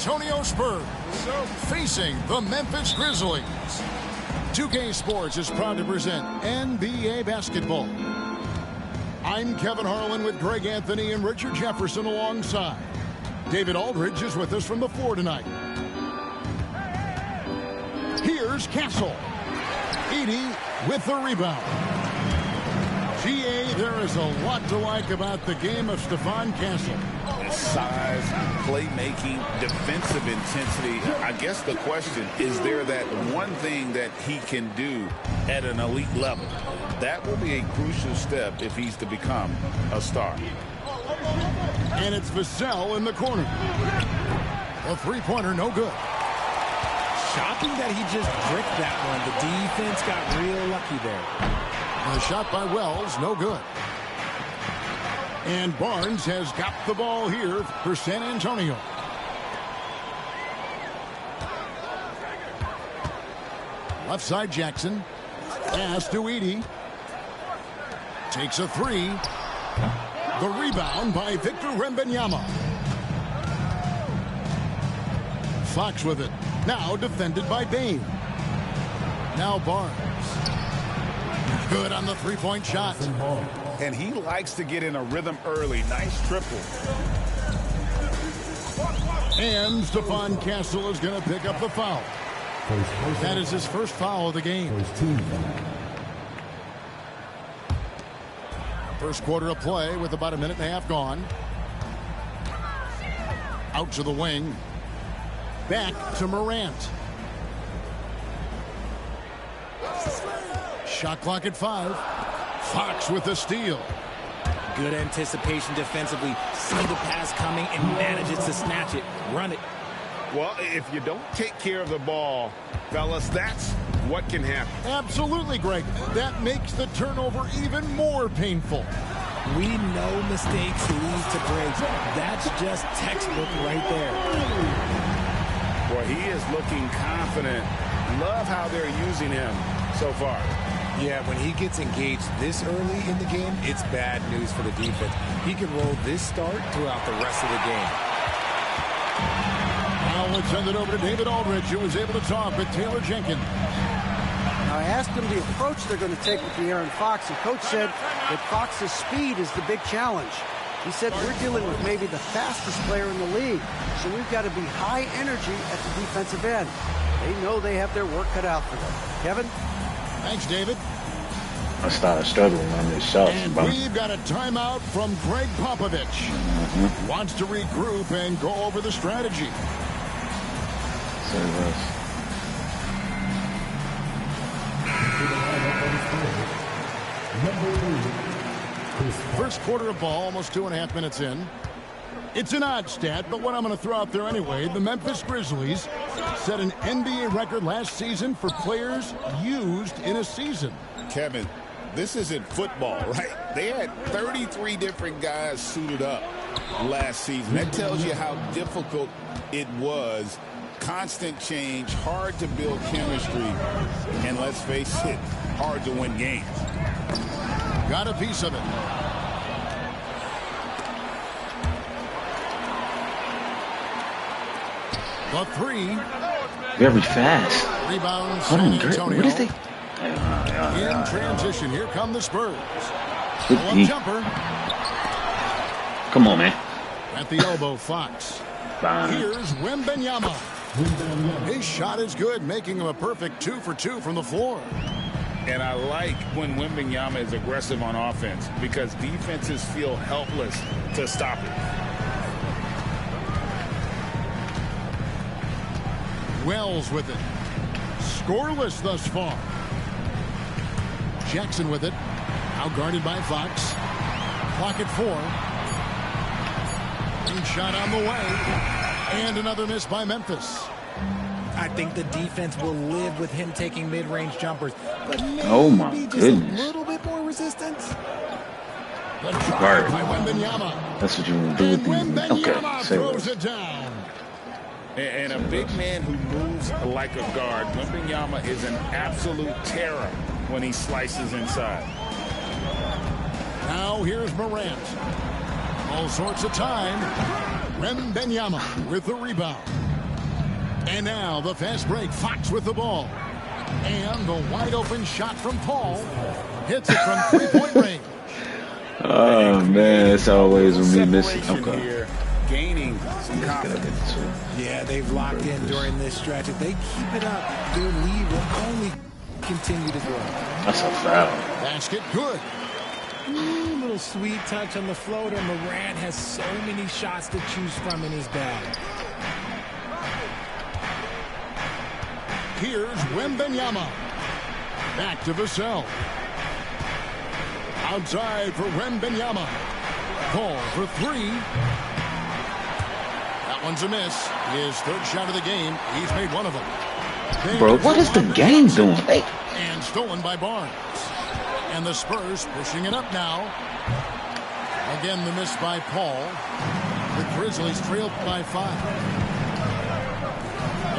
Antonio Spurs facing the Memphis Grizzlies. 2K Sports is proud to present NBA basketball. I'm Kevin Harlan with Greg Anthony and Richard Jefferson alongside. David Aldridge is with us from the floor tonight. Here's Castle. Edey with the rebound. GA, there is a lot to like about the game of Stephon Castle. Size, playmaking, defensive intensity. I guess the question, is there that one thing that he can do at an elite level? That will be a crucial step if he's to become a star. And it's Vassell in the corner. A three-pointer, no good. Shocking that he just bricked that one. The defense got real lucky there. A shot by Wells, no good. And Barnes has got the ball here for San Antonio. Left side Jackson. Pass to Edey. Takes a three. The rebound by Victor Wembanyama. Fox with it. Now defended by Bane. Now Barnes. Good on the three-point shot. And he likes to get in a rhythm early. Nice triple. And Stephon Castle is going to pick up the foul. That is his first foul of the game. First quarter of play with about a minute and a half gone. Out to the wing. Back to Morant. Shot clock at 5. Fox with the steal. Good anticipation defensively. See the pass coming and manages to snatch it. Run it. Well, if you don't take care of the ball, fellas, that's what can happen. Absolutely, Greg. That makes the turnover even more painful. We know mistakes lead to breaks. That's just textbook right there. Boy, he is looking confident. Love how they're using him so far. Yeah, when he gets engaged this early in the game, it's bad news for the defense. He can roll this start throughout the rest of the game. Now let's send it over to David Aldridge, who was able to talk with Taylor Jenkins. Now, I asked him the approach they're going to take with De'Aaron Fox, and Coach said that Fox's speed is the big challenge. He said we're dealing with maybe the fastest player in the league, so we've got to be high energy at the defensive end. They know they have their work cut out for them. Kevin? Thanks, David. I started struggling on this shot. And we've got a timeout from Greg Popovich. Wants to regroup and go over the strategy. First quarter of ball, almost 2.5 minutes in. It's an odd stat, but what I'm going to throw out there anyway, the Memphis Grizzlies set an NBA record last season for players used in a season. Kevin, this isn't football, right? They had 33 different guys suited up last season. That tells you how difficult it was. Constant change, hard to build chemistry, and let's face it, hard to win games. Got a piece of it. The three. Very fast. Rebound San Antonio. What is they? In transition, here come the Spurs. Good jumper. Come on, man. At the elbow, Fox. Here's Wembanyama. His shot is good, making him a perfect 2 for 2 from the floor. And I like when Wembanyama is aggressive on offense because defenses feel helpless to stop it. Wells with it. Scoreless thus far. Jackson with it. Now guarded by Fox. Clock at 4. And shot on the way. And another miss by Memphis. I think the defense will live with him taking mid-range jumpers, but maybe just a little bit more resistance. The drive by Wembanyama. That's what you want to do with these. Okay, throws it down. And a big man who moves like a guard. Wembanyama is an absolute terror when he slices inside. Now here's Morant. All sorts of time. Wembanyama with the rebound. And now the fast break. Fox with the ball. And the wide open shot from Paul. Hits it from three-point range. Oh, man. It's always when we miss it. Separation Okay. here, gaining some confidence. Yeah, they've locked in during this stretch. If they keep it up, their lead will only continue to grow. That's a foul. Basket good. Ooh, little sweet touch on the floater. Morant has so many shots to choose from in his bag. Here's Wembanyama. Back to Vassell. Outside for Wembanyama. Paul for three. That one's a miss. His third shot of the game. He's made one of them. Bro, what is the game doing? Hey. And stolen by Barnes. And the Spurs pushing it up now. Again, the miss by Paul. The Grizzlies trailed by 5.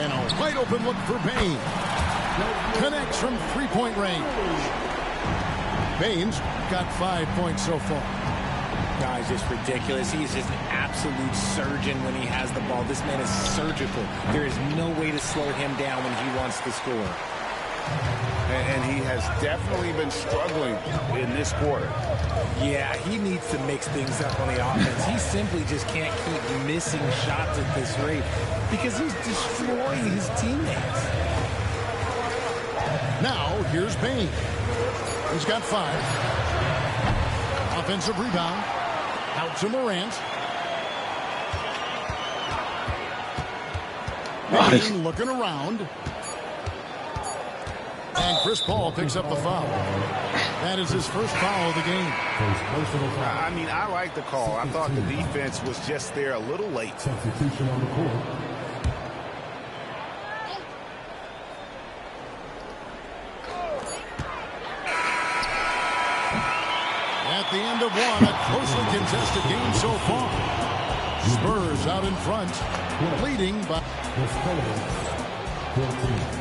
And a wide open look for Bain. Connects from three-point range. Bain's got 5 points so far. Guy's just ridiculous. He's just an absolute surgeon when he has the ball. This man is surgical. There is no way to slow him down when he wants to score. And he has definitely been struggling in this quarter. Yeah, he needs to mix things up on the offense. He simply just can't keep missing shots at this rate because he's destroying his teammates. Now, here's Bain. He's got 5. Offensive rebound. Out to Morant. Bain looking around. And Chris Paul picks up the foul. That is his first foul of the game. I mean, I like the call. I thought the defense was just there a little late. Substitution on the court. At the end of one, a closely contested game so far. Spurs out in front, leading by... The Spurs, 14.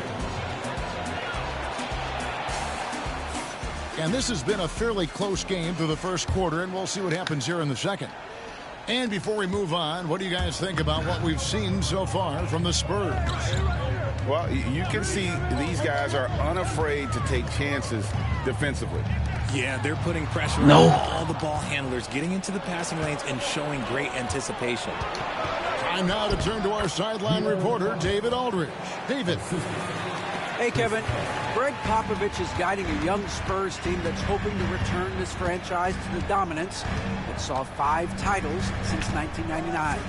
And this has been a fairly close game through the first quarter, and we'll see what happens here in the second. And before we move on, what do you guys think about what we've seen so far from the Spurs? Well, you can see these guys are unafraid to take chances defensively. Yeah, they're putting pressure on all the ball handlers, getting into the passing lanes and showing great anticipation. Time now to turn to our sideline reporter, David Aldridge. David. Hey, Kevin. Greg Popovich is guiding a young Spurs team that's hoping to return this franchise to the dominance that saw 5 titles since 1999.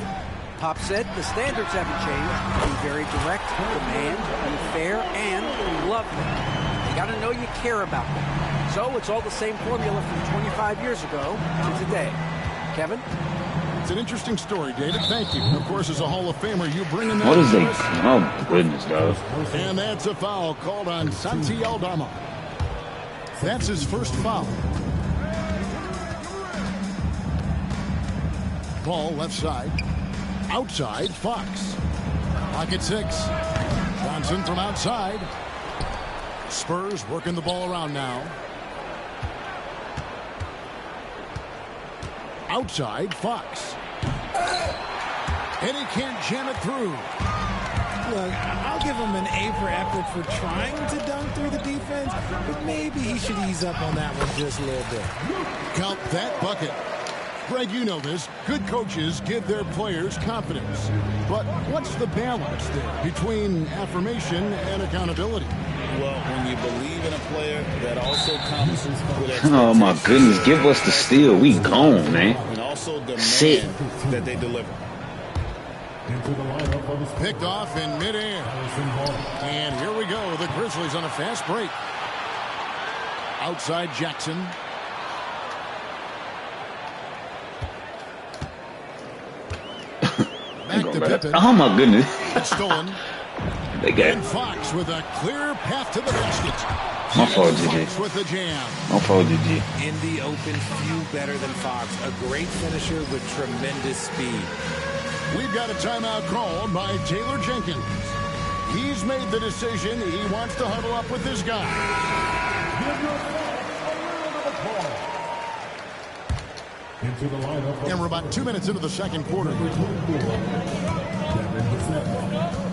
Pop said the standards haven't changed. Be very direct, demand, be fair, and be lovely. You got to know you care about them. So it's all the same formula from 25 years ago to today. Kevin? It's an interesting story, David. Thank you. Of course, as a Hall of Famer, you bring in that. What is they? Oh, goodness, dog. And that's a foul called on Santi Aldama. That's his first foul. Ball left side. Outside, Fox. Pocket 6. Johnson from outside. Spurs working the ball around now. Outside, Fox. And he can't jam it through. Look, I'll give him an A for effort for trying to dunk through the defense, but maybe he should ease up on that one just a little bit. Count that bucket. Greg, you know this. Good coaches give their players confidence. But what's the balance there between affirmation and accountability? Well, when you believe in a player, that also comes with Oh, my goodness. Give us the steal. We gone, man. and also demand Sick. that they deliver. Into the lineup for the Spurs. Picked off in midair. Harrison Barnes. And here we go. The Grizzlies on a fast break. Outside Jackson. Back to Pippen. Oh, my goodness. It's stolen. They got And Fox with a clear path to the basket. my fault, GG. Fox with the jam. My fault, GG. In the open, few better than Fox. A great finisher with tremendous speed. We've got a timeout called by Taylor Jenkins. He's made the decision. He wants to huddle up with this guy. Into the lineup for And we're about 2 minutes into the second quarter. Kevin Vassell.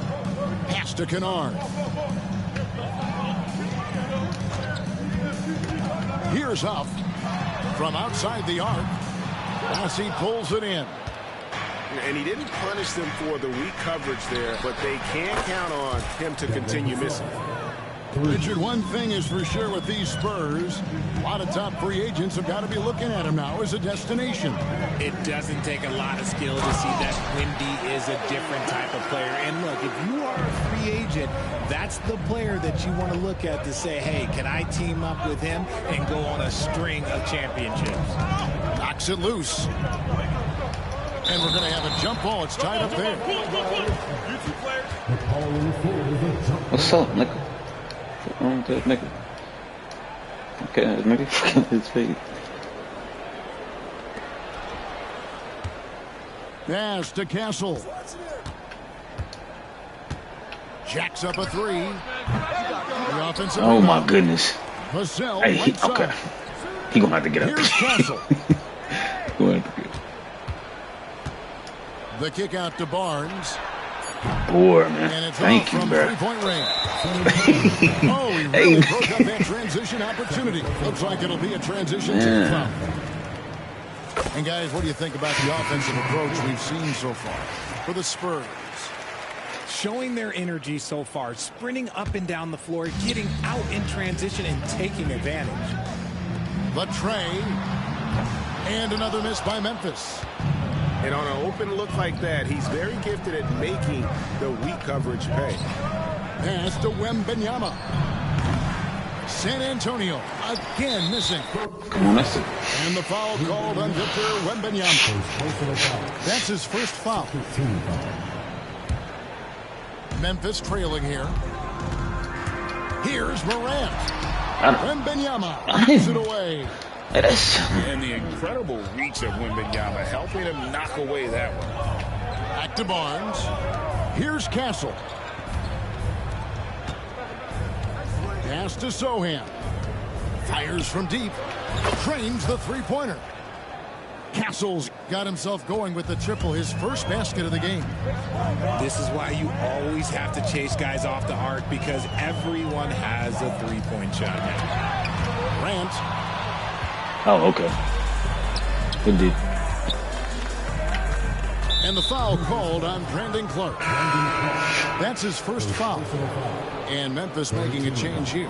Pass to Kennard. Here's Huff from outside the arc. As he pulls it in. And he didn't punish them for the weak coverage there, but they can count on him to continue missing. Richard, one thing is for sure with these Spurs, a lot of top free agents have got to be looking at him now as a destination. It doesn't take a lot of skill to see that Wendy is a different type of player. And look, if you are a free agent, that's the player that you want to look at to say, hey, can I team up with him and go on a string of championships? Knocks it loose. And we're going to have a jump ball. It's tied up there. What's up, nigga? What's wrong with that nigga? Okay, nigga fucking his feet. Pass to Castle. Jacks up a three. The offensive Oh my rebound. goodness. Vassell, Hey, right side. okay. He gonna have to get up. Here's Castle. Gonna have to get The kick out to Barnes. bored, And man. it's Thank off you, from bro. three-point range. Oh, he really broke up that transition opportunity. Looks like it'll be a transition to the foul. And guys, what do you think about the offensive approach we've seen so far for the Spurs? Showing their energy so far, sprinting up and down the floor, getting out in transition and taking advantage. The tray. And another miss by Memphis. And on an open look like that, he's very gifted at making the weak coverage pay. Pass to Wembanyama. San Antonio again missing. Come on, that's it. And the foul called on Victor Wembanyama. That's his first foul. Memphis trailing here. Here's Morant. Wembanyama takes it away. Hey, that's... And the incredible reach of Wembanyama helping him knock away that one. Back to Barnes. Here's Castle. Pass to Sohan. Fires from deep. Trains the three-pointer. Castle's got himself going with the triple, his first basket of the game. This is why you always have to chase guys off the arc, because everyone has a three-point shot now. Grant. Oh, okay. Indeed. And the foul called on Brandon Clark. That's his first foul. And Memphis making a change here.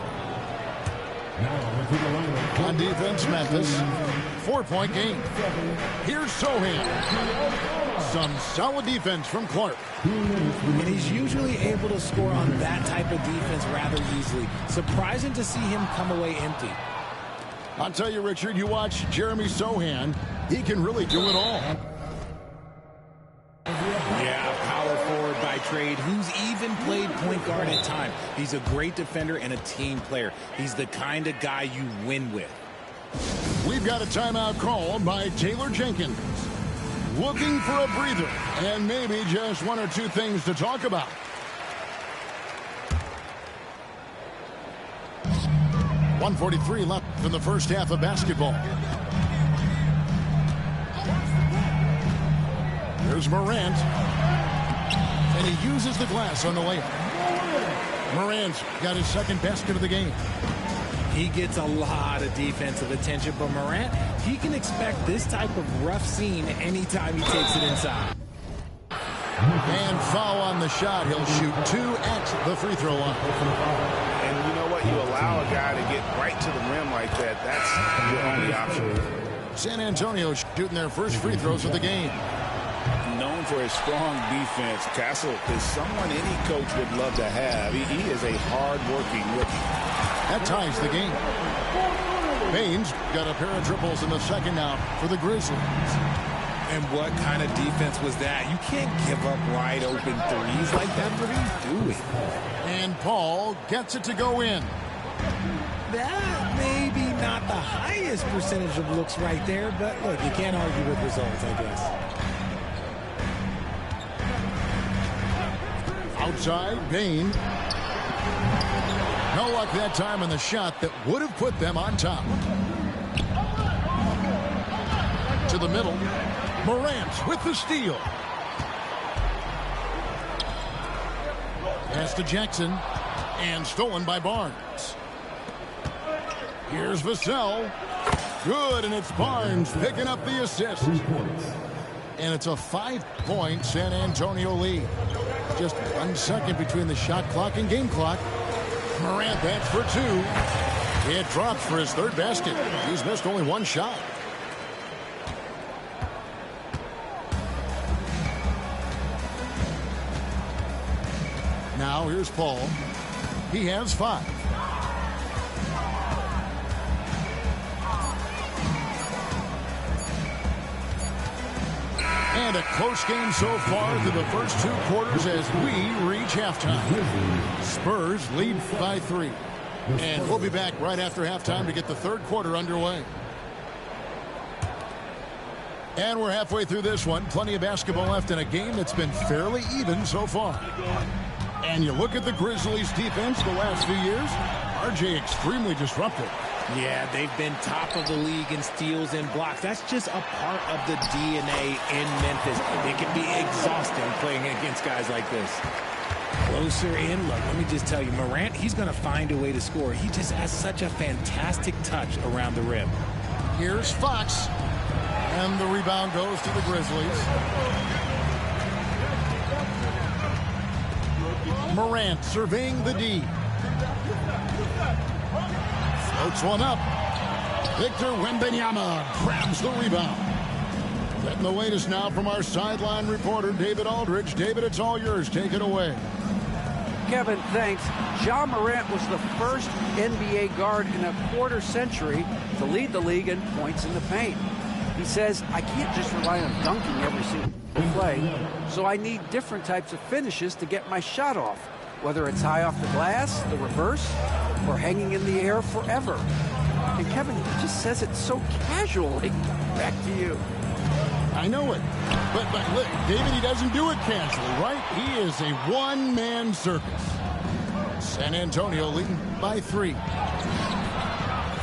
On defense, Memphis. 4-point game. Here's Sohan. Some solid defense from Clark. And he's usually able to score on that type of defense rather easily. Surprising to see him come away empty. I'll tell you, Richard, you watch Jeremy Sohan, he can really do it all. Yeah, power forward by trade, who's even played point guard at times. He's a great defender and a team player. He's the kind of guy you win with. We've got a timeout called by Taylor Jenkins. Looking for a breather and maybe just one or two things to talk about. .143 left in the first half of basketball. There's Morant. And he uses the glass on the layup. Morant's got his second basket of the game. He gets a lot of defensive attention, but Morant, he can expect this type of rough scene anytime he takes it inside. And foul on the shot. He'll shoot 2 at the free throw line. And you know what? You allow a guy to get right to the rim like that. That's your only option. San Antonio shooting their first free throws of the game. Known for his strong defense, Castle is someone any coach would love to have. He is a hard-working rookie. That ties the game. Baines got a pair of triples in the second now for the Grizzlies. And what kind of defense was that? You can't give up wide open threes like that. What are you doing? And Paul gets it to go in. That maybe not the highest percentage of looks right there, but look, you can't argue with results, I guess. Outside, Bain. No luck that time on the shot that would have put them on top. To the middle. Morant with the steal. Pass to Jackson. And stolen by Barnes. Here's Vassell. Good, and it's Barnes picking up the assist. 3 points. And it's a 5-point San Antonio lead. Just 1 second between the shot clock and game clock. Morant bats for 2. It drops for his 3rd basket. He's missed only 1 shot. Now here's Paul. He has 5. And a close game so far through the first 2 quarters as we reach halftime. Spurs lead by 3. And we'll be back right after halftime to get the 3rd quarter underway. And we're halfway through this one. Plenty of basketball left in a game that's been fairly even so far. And you look at the Grizzlies defense the last few years, RJ extremely disruptive. Yeah, they've been top of the league in steals and blocks. That's just a part of the DNA in Memphis. It can be exhausting playing against guys like this. Closer in, look, let me just tell you, Morant, he's going to find a way to score. He just has such a fantastic touch around the rim. Here's Fox. And the rebound goes to the Grizzlies. Morant surveying the D. Floats one up. Victor Wembanyama grabs the rebound. Getting the latest now from our sideline reporter, David Aldridge. David, it's all yours. Take it away. Kevin, thanks. Ja Morant was the first NBA guard in a quarter century to lead the league in points in the paint. He says, I can't just rely on dunking every single play, so I need different types of finishes to get my shot off, whether it's high off the glass, the reverse, or hanging in the air forever. And Kevin, he just says it so casually. Back to you. I know it. But look, David, he doesn't do it casually, right? He is a one-man circus. San Antonio leading by 3.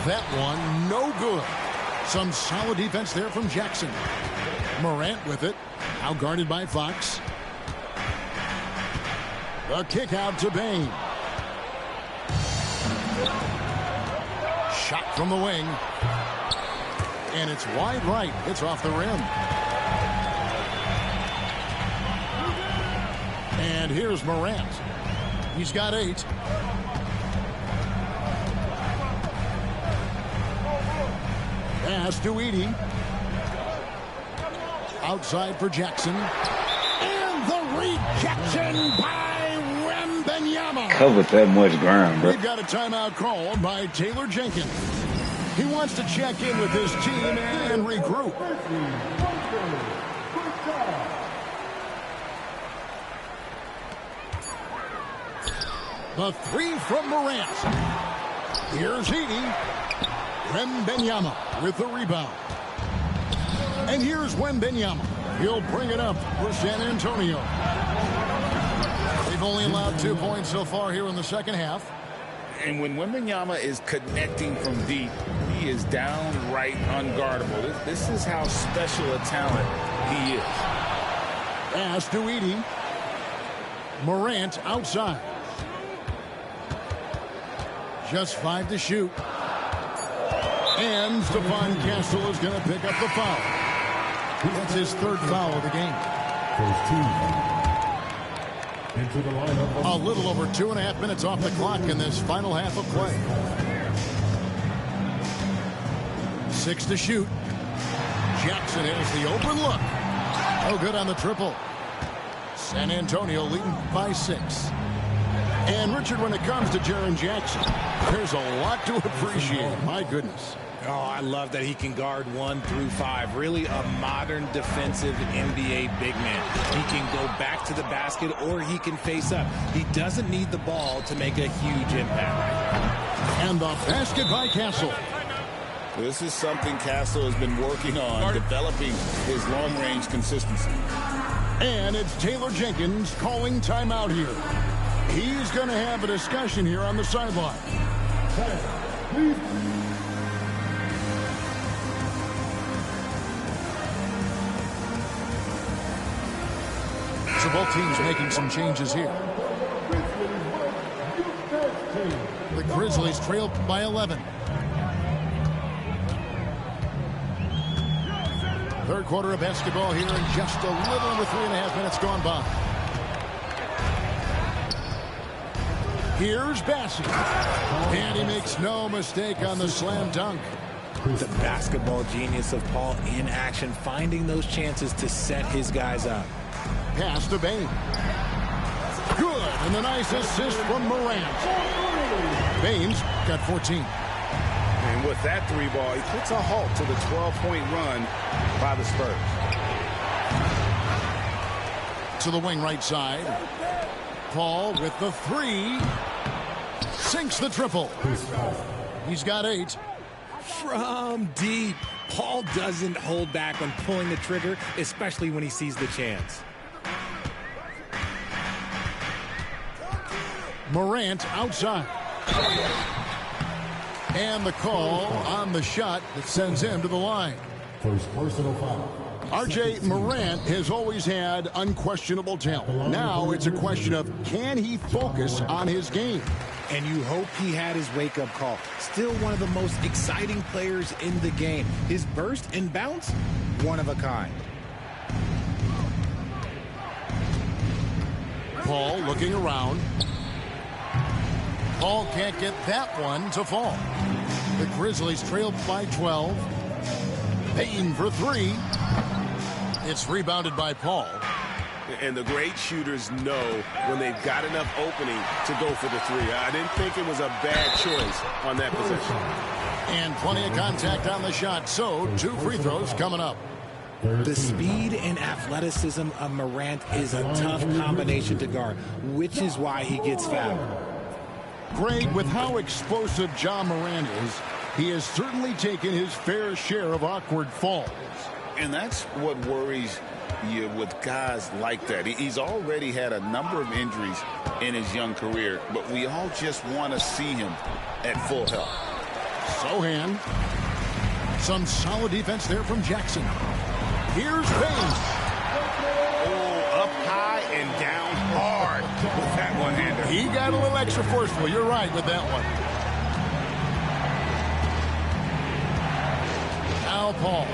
That one, no good. Some solid defense there from Jackson. Morant with it. Now guarded by Fox. The kick out to Bane. Shot from the wing. And it's wide right. It's off the rim. And here's Morant. He's got 8. Pass to Edey. Outside for Jackson. And the rejection by Wembanyama. Covered that much ground, bro. We've got a timeout called by Taylor Jenkins. He wants to check in with his team and regroup. The 3 from Morant. Here's Edey. Wembanyama with the rebound. And here's Wembanyama. He'll bring it up for San Antonio. They've only allowed 2 points so far here in the second half. And when Wembanyama is connecting from deep, he is downright unguardable. This is how special a talent he is. Pass to Edey. Morant outside. Just 5 to shoot. And Stephon Castle is going to pick up the foul. That's his 3rd foul of the game. First team. Into the lineup. A little over 2.5 minutes off the clock in this final half of play. 6 to shoot. Jackson has the open look. No good on the triple. San Antonio leading by 6. And Richard, when it comes to Jaren Jackson, there's a lot to appreciate. My goodness. Oh, I love that he can guard 1 through 5. Really a modern defensive NBA big man. He can go back to the basket or he can face up. He doesn't need the ball to make a huge impact. And the basket by Castle. This is something Castle has been working on, developing his long-range consistency. And it's Taylor Jenkins calling timeout here. He's going to have a discussion here on the sideline. So both teams making some changes here. Grizzlies trail by 11. Third quarter of basketball here, and just a little over 3.5 minutes gone by. Here's Bassey. And he makes no mistake on the slam dunk. The basketball genius of Paul in action, finding those chances to set his guys up. Pass to Bane. Good, and a nice assist from Morant. Bane's got 14. And with that three ball, he puts a halt to the 12-point run by the Spurs. To the wing right side. Paul with the three. Sinks the triple. He's got 8. From deep, Paul doesn't hold back on pulling the trigger, especially when he sees the chance. Morant outside. And the call on the shot that sends him to the line. First personal foul. R.J. Morant has always had unquestionable talent. Now it's a question of, can he focus on his game? And you hope he had his wake-up call. Still one of the most exciting players in the game. His burst and bounce, one of a kind. Paul looking around. Paul can't get that one to fall. The Grizzlies trail by 12. Payton for 3. It's rebounded by Paul. And the great shooters know when they've got enough opening to go for the three. I didn't think it was a bad choice on that possession. And plenty of contact on the shot. So 2 free throws coming up. The speed and athleticism of Morant is a tough combination to guard, which is why he gets fouled. Greg, with how explosive Ja Morant is, he has certainly taken his fair share of awkward falls. And that's what worries you with guys like that. He's already had a number of injuries in his young career, but we all just want to see him at full health. Sohan. Some solid defense there from Jackson. Here's Payne. Oh, up high and down hard with that one-hander. He got a little extra forceful. You're right with that one. Now Paul.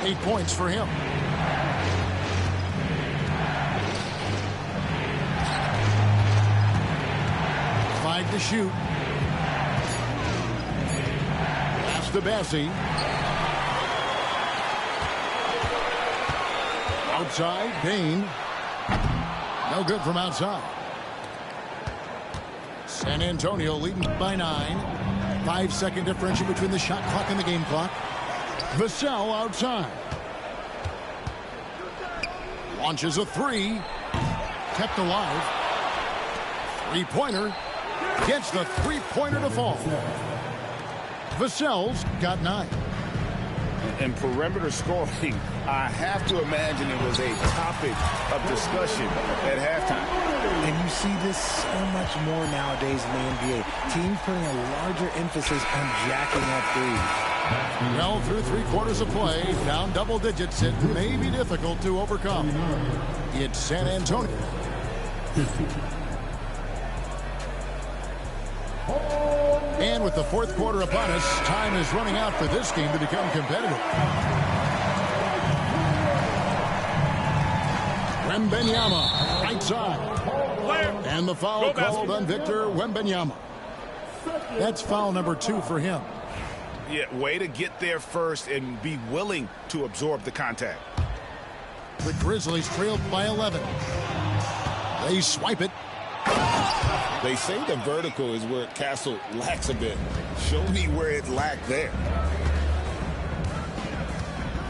8 points for him. Five to shoot. Pass to Bassey. Outside, Payne. No good from outside. San Antonio leading by 9. 5-second differential between the shot clock and the game clock. Vassell outside. Launches a 3. Kept alive. Three-pointer. Gets the three-pointer to fall. Vassell's got 9. And perimeter scoring, I have to imagine it was a topic of discussion at halftime. And you see this so much more nowadays in the NBA. Teams putting a larger emphasis on jacking up threes. Well, through 3 quarters of play, down double digits, it may be difficult to overcome. It's San Antonio. And with the 4th quarter upon us, time is running out for this game to become competitive. Wembanyama, right side. And the foul called on Victor Wembanyama. That's foul number 2 for him. Yeah, way to get there first and be willing to absorb the contact. The Grizzlies trail by 11. They swipe it. They say the vertical is where Castle lacks a bit. Show me where it lacked there.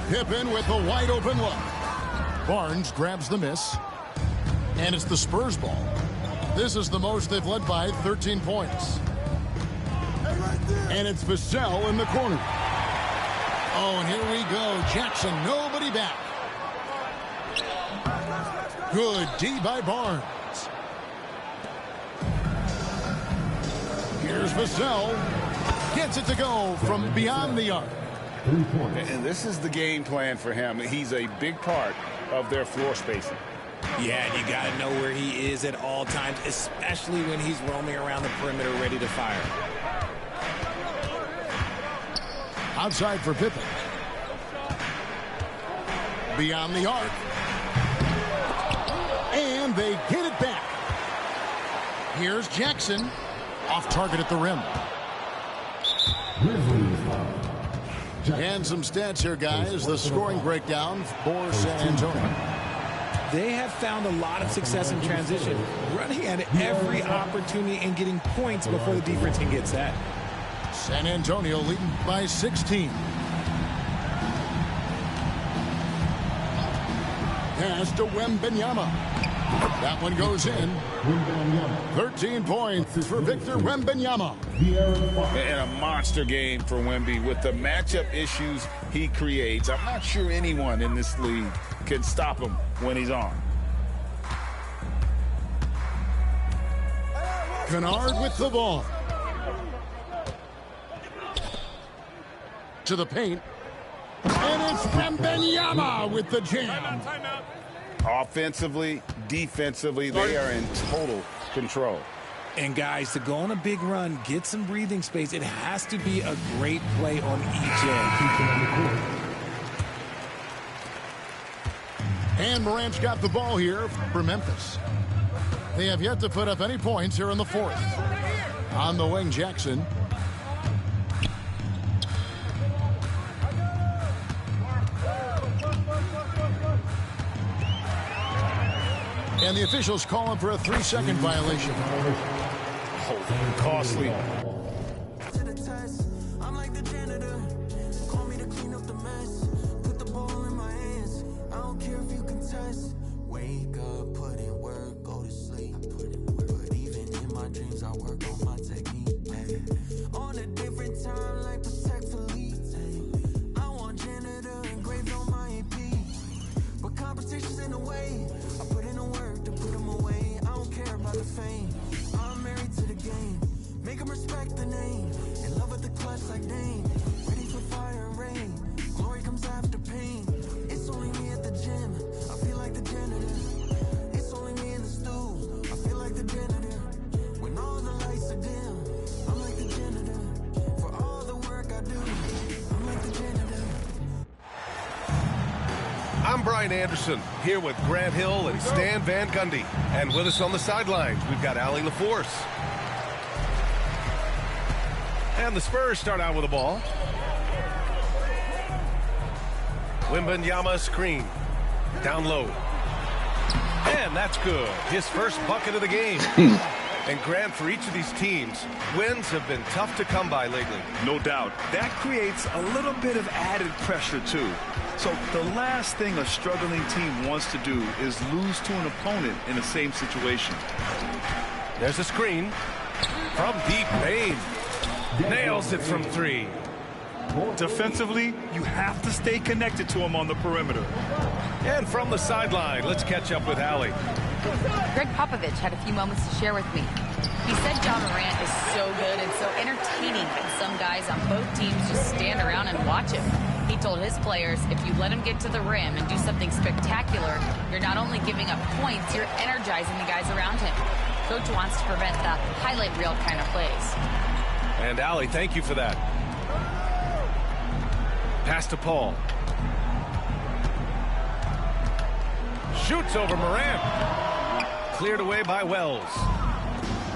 Pippen with the wide open look. Barnes grabs the miss. And it's the Spurs ball. This is the most they've led by, 13 points. And it's Vassell in the corner. Oh, and here we go. Jackson, nobody back. Good D by Barnes. Here's Vassell. Gets it to go from beyond the arc. And this is the game plan for him. He's a big part of their floor spacing. Yeah, and you got to know where he is at all times, especially when he's roaming around the perimeter ready to fire. Outside for Pippen. Beyond the arc. And they get it back. Here's Jackson. Off target at the rim. And some stats here, guys. The scoring breakdown for San Antonio. They have found a lot of success in transition, running at every opportunity and getting points before the defense can get set. San Antonio leading by 16. Pass to Wembanyama. That one goes in. 13 points for Victor Wembanyama. And a monster game for Wemby with the matchup issues he creates. I'm not sure anyone in this league can stop him when he's on. Kennard with the ball. To the paint. And it's Wembanyama with the jam. Offensively, defensively, they are in total control. And guys, to go on a big run, get some breathing space, it has to be a great play on each end. And Morant's got the ball here for Memphis. They have yet to put up any points here in the fourth. On the wing, Jackson. And the officials calling for a 3-second violation. Oh, costly. Wake up, put in work, go to sleep. But even in my dreams, I work on my technique. On a different time, like Protect Elite. I want janitor engraved on my AP. But competition's in the way. I put in the work to put them away. I don't care about the fame. I'm married to the game. Make them respect the name. In love with the clutch like Dane. Ready for fire and rain. Glory comes after pain. It's only me at the gym. I feel like the janitor. It's only me in the stool. I feel like the janitor. When all the lights are dim, I'm like the janitor. For all the work I do, I'm like the janitor. I'm Brian Anderson, here with Grant Hill and Stan Van Gundy. And with us on the sidelines, we've got Allie LaForce. And the Spurs start out with the ball. Wembanyama screen. Down low. And that's good. His first bucket of the game. And Grant, for each of these teams, wins have been tough to come by lately. No doubt. That creates a little bit of added pressure, too. So the last thing a struggling team wants to do is lose to an opponent in the same situation. There's a screen from deep. Payne nails it from three. Defensively, you have to stay connected to him on the perimeter. And from the sideline, let's catch up with Allie. Greg Popovich had a few moments to share with me. He said Ja Morant is so good and so entertaining that some guys on both teams just stand around and watch him. He told his players, if you let him get to the rim and do something spectacular, you're not only giving up points, you're energizing the guys around him. Coach wants to prevent the highlight reel kind of plays. And Allie, thank you for that. Pass to Paul. Shoots over Morant. Cleared away by Wells.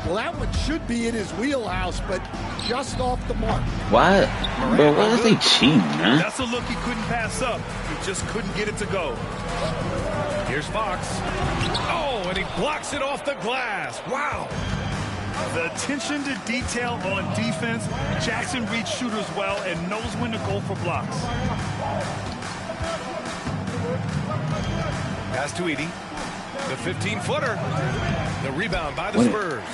Well, that one should be in his wheelhouse, but just off the mark. What? Bro, what is he cheating, man? That's a look he couldn't pass up. He just couldn't get it to go. Here's Fox. Oh, and he blocks it off the glass. Wow. The attention to detail on defense. Jackson reads shooters well and knows when to go for blocks. Pass to Edey. The 15-footer. The rebound by the Spurs.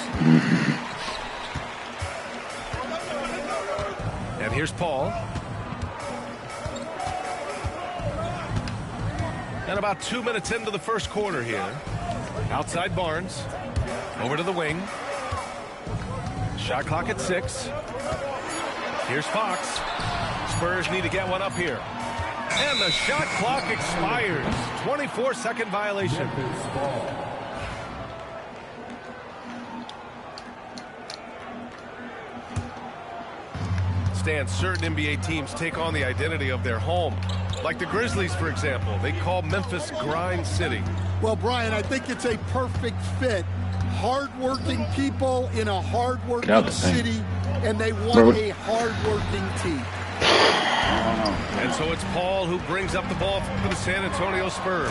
And here's Paul. And about 2 minutes into the first quarter here. Outside Barnes. Over to the wing. Shot clock at 6. Here's Fox. Spurs need to get one up here. And the shot clock expires. 24-second violation. Stan, certain NBA teams take on the identity of their home. Like the Grizzlies, for example. They call Memphis Grind City. Well, Brian, I think it's a perfect fit. Hard-working people in a hard-working city, and they want a hard-working team. And so it's Paul who brings up the ball for the San Antonio Spurs.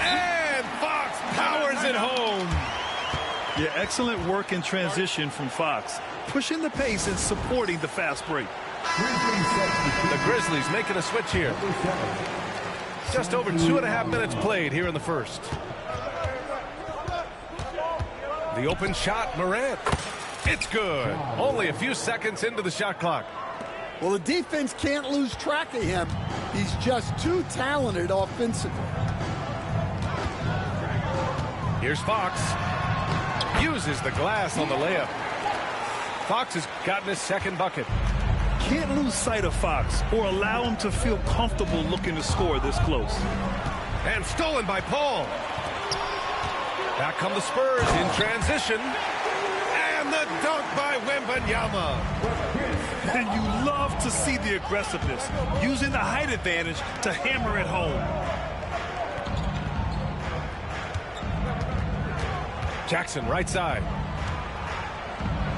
And Fox powers it home. Yeah, excellent work in transition from Fox. Pushing the pace and supporting the fast break. The Grizzlies making a switch here. Just over 2.5 minutes played here in the first. The open shot, Morant. It's good. Only a few seconds into the shot clock. Well, the defense can't lose track of him. He's just too talented offensively. Here's Fox. Uses the glass on the layup. Fox has gotten his second bucket. Can't lose sight of Fox or allow him to feel comfortable looking to score this close. And stolen by Paul. Back come the Spurs in transition. And the dunk by Wembanyama. And you love to see the aggressiveness, using the height advantage to hammer it home. Jackson, right side.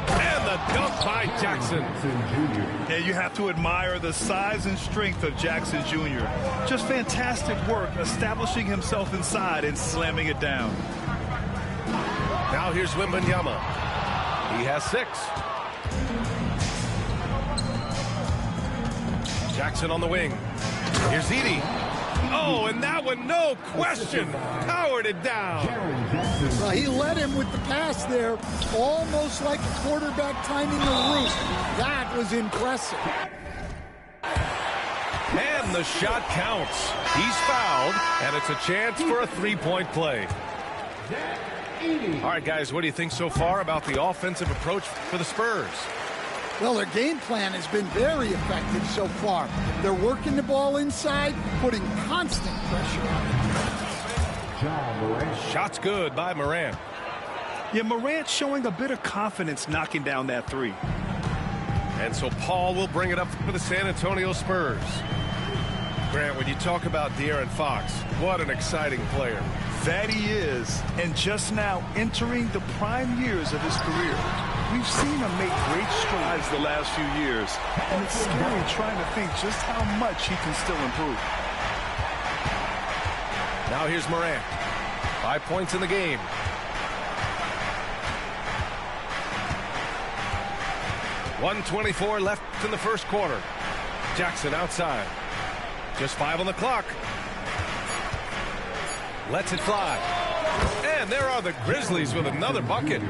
And the dunk by Jackson. Yeah, you have to admire the size and strength of Jackson Jr. Just fantastic work establishing himself inside and slamming it down. Now here's Wembanyama. He has 6. Jackson on the wing. Here's Edey. Oh, and that one, no question, powered it down. Well, he led him with the pass there, almost like a quarterback timing the route. That was impressive. And the shot counts. He's fouled, and it's a chance for a three-point play. All right, guys, what do you think so far about the offensive approach for the Spurs? Well, their game plan has been very effective so far. They're working the ball inside, putting constant pressure on it. Shot's good by Morant. Yeah, Morant showing a bit of confidence knocking down that three. And so Paul will bring it up for the San Antonio Spurs. Grant, when you talk about De'Aaron Fox, what an exciting player. That he is, and just now entering the prime years of his career. We've seen him make great strides the last few years, and it's scary trying to think just how much he can still improve. Now here's Morant. 5 points in the game. .124 left in the first quarter. Jackson outside. Just 5 on the clock. Lets it fly. And there are the Grizzlies with another bucket.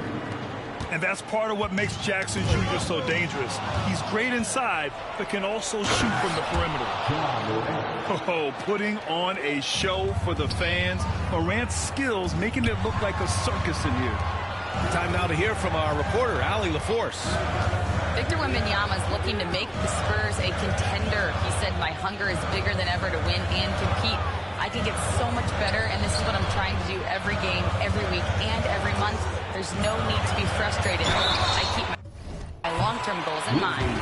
And that's part of what makes Jackson Jr. so dangerous. He's great inside, but can also shoot from the perimeter. Oh, putting on a show for the fans. Morant's skills making it look like a circus in here. Time now to hear from our reporter, Allie LaForce. Victor Wembanyama is looking to make the Spurs a contender. He said, my hunger is bigger than ever to win and compete. I can get so much better, and this is what I'm trying to do every game, every week, and every month. There's no need to be frustrated. I keep my long-term goals in mind.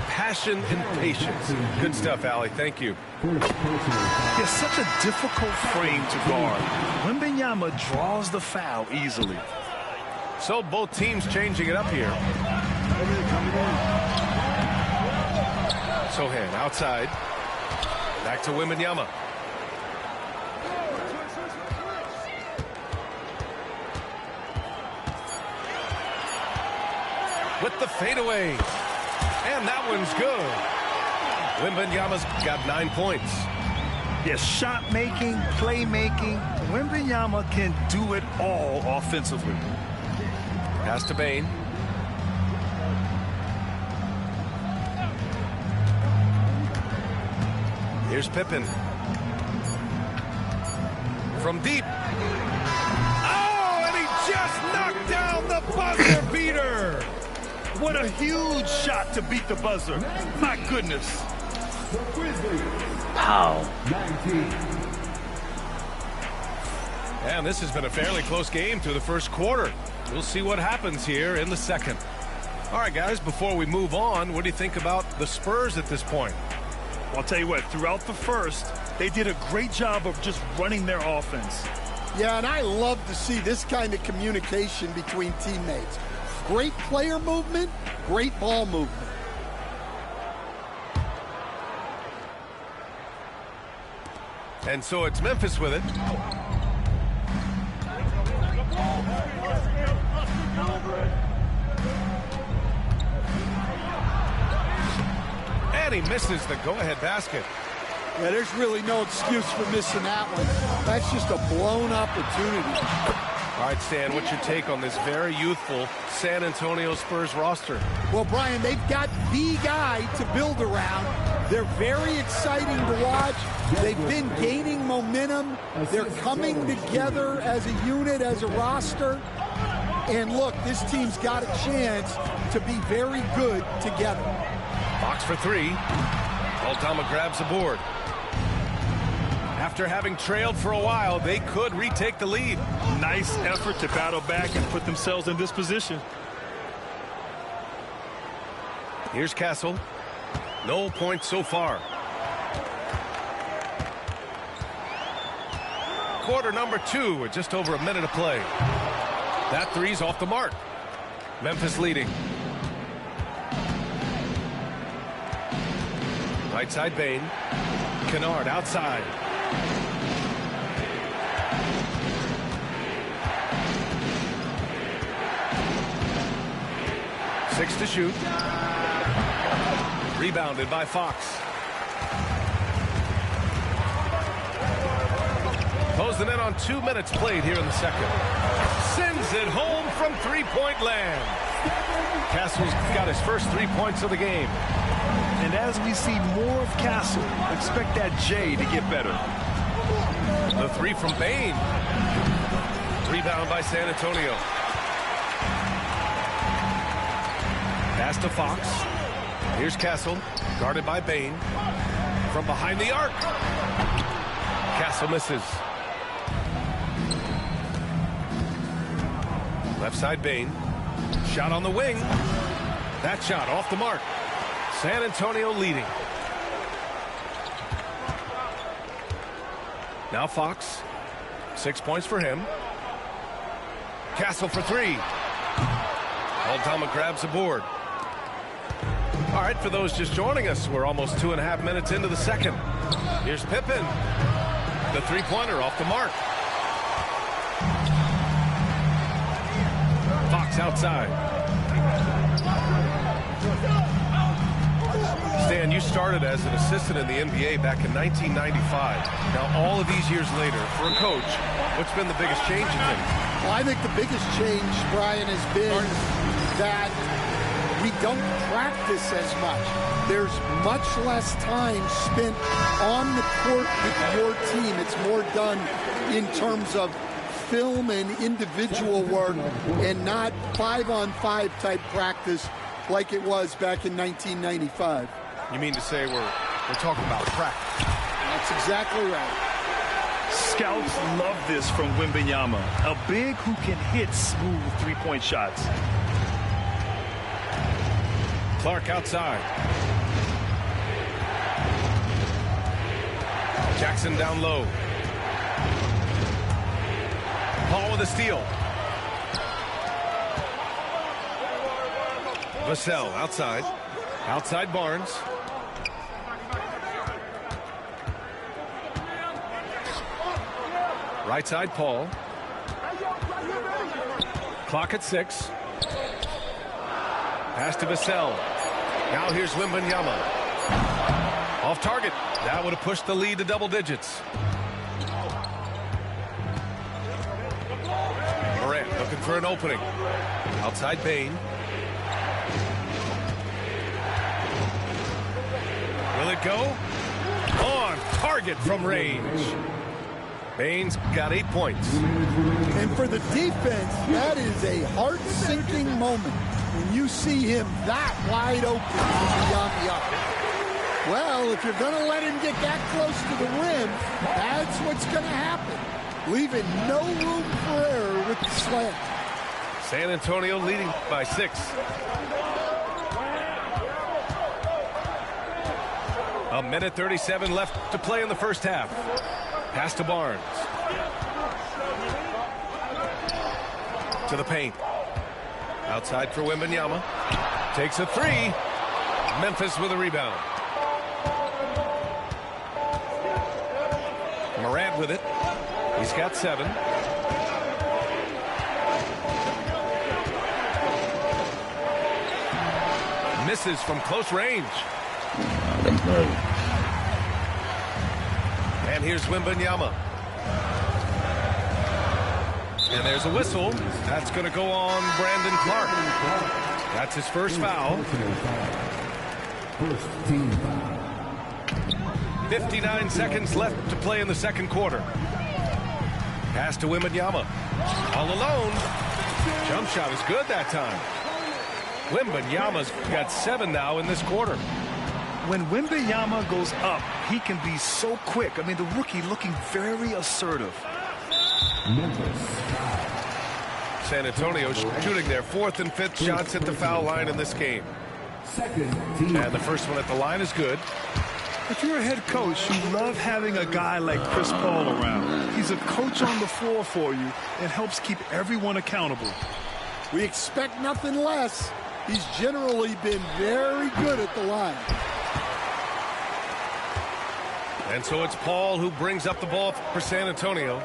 Passion and patience. Good stuff, Allie. Thank you. It's such a difficult frame to guard. Wembanyama draws the foul easily. So both teams changing it up here. Sochan outside. Back to Wembanyama. With the fadeaway. And that one's good. Wembanyama's got 9 points. Yes, shot making, playmaking. Wembanyama can do it all offensively. Pass to Bane. Here's Pippen. From deep. Oh, and he just knocked down the buzzer beater. What a huge shot to beat the buzzer. My goodness. Pow. And this has been a fairly close game through the first quarter. We'll see what happens here in the second. All right, guys, before we move on, what do you think about the Spurs at this point? I'll tell you what, throughout the first, they did a great job of just running their offense. Yeah, and I love to see this kind of communication between teammates. Great player movement, great ball movement. And so it's Memphis with it. And he misses the go-ahead basket. Yeah, there's really no excuse for missing that one. That's just a blown opportunity. All right, Stan, what's your take on this very youthful San Antonio Spurs roster? Well, Brian, they've got the guy to build around. They're very exciting to watch. They've been gaining momentum. They're coming together as a unit, as a roster. And look, this team's got a chance to be very good together. Fox for three. Aldama grabs the board. After having trailed for a while, they could retake the lead. Nice effort to battle back and put themselves in this position. Here's Castle. No points so far. Quarter number 2 with just over a minute to play. That three's off the mark. Memphis leading. Right side Bane. Kennard outside. Six to shoot. Rebounded by Fox. Close the net on 2 minutes played here in the second. Sends it home from three-point land. Castle's got his first 3 points of the game. And as we see more of Castle, expect that J to get better. The three from Bane. Rebound by San Antonio. Pass to Fox. Here's Castle, guarded by Bane. From behind the arc. Castle misses. Left side Bane. Shot on the wing. That shot off the mark. San Antonio leading. Now Fox. 6 points for him. Castle for three. Aldama grabs the board. All right, for those just joining us, we're almost 2.5 minutes into the second. Here's Pippen. The three-pointer off the mark. Fox outside. Stan, you started as an assistant in the NBA back in 1995. Now, all of these years later, for a coach, what's been the biggest change, you think? Well, I think the biggest change, Brian, has been that we don't practice as much. There's much less time spent on the court with your team. It's more done in terms of film and individual work and not 5-on-5 type practice like it was back in 1995. You mean to say we're talking about practice? That's exactly right. Scouts love this from Wembanyama, a big who can hit smooth three-point shots. Clark outside. Jackson down low. Paul with a steal. Vassell outside. Outside Barnes. Right side Paul. Clock at 6. Pass to Vassell. Now here's Wembanyama. Off target. That would have pushed the lead to double digits. Morant looking for an opening. Outside Bane. Will it go? On target from range. Bane's got 8 points. And for the defense, that is a heart-sinking moment when you see him that wide open beyond the arc. Well, if you're going to let him get that close to the rim, that's what's going to happen. Leaving no room for error with the slant. San Antonio leading by 6. A minute 37 left to play in the first half. Pass to Barnes. To the paint. Outside for Wembanyama. Takes a 3. Memphis with a rebound. Morant with it. He's got 7. Misses from close range. And here's Wembanyama. And there's a whistle. That's going to go on Brandon Clark. That's his first foul. 59 seconds left to play in the second quarter. Pass to Wembanyama. All alone. Jump shot is good that time. Wembanyama's got 7 now in this quarter. When Wembanyama goes up, he can be so quick. I mean, the rookie looking very assertive. San Antonio shooting their 4th and 5th shots at the foul line in this game. And the first one at the line is good. If you're a head coach, you love having a guy like Chris Paul around. He's a coach on the floor for you and helps keep everyone accountable. We expect nothing less. He's generally been very good at the line. And so it's Paul who brings up the ball for San Antonio.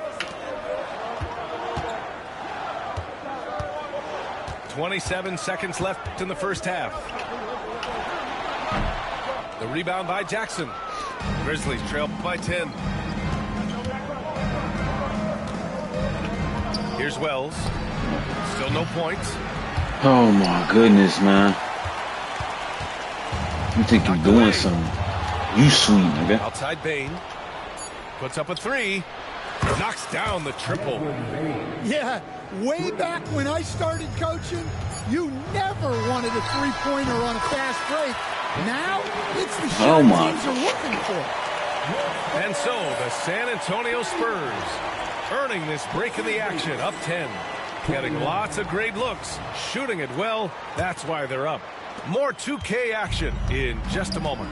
27 seconds left in the first half. The rebound by Jackson. Grizzlies trail by 10. Here's Wells. Still no points. Oh my goodness, man. You think you're doing something. You sweet, nigga. Outside Bane. Puts up a 3. Knocks down the triple. Yeah, way back when I started coaching, you never wanted a three-pointer on a fast break. Now, it's the shot teams are looking for. And so, the San Antonio Spurs earning this break in the action, up 10. Getting lots of great looks, shooting it well. That's why they're up. More 2K action in just a moment.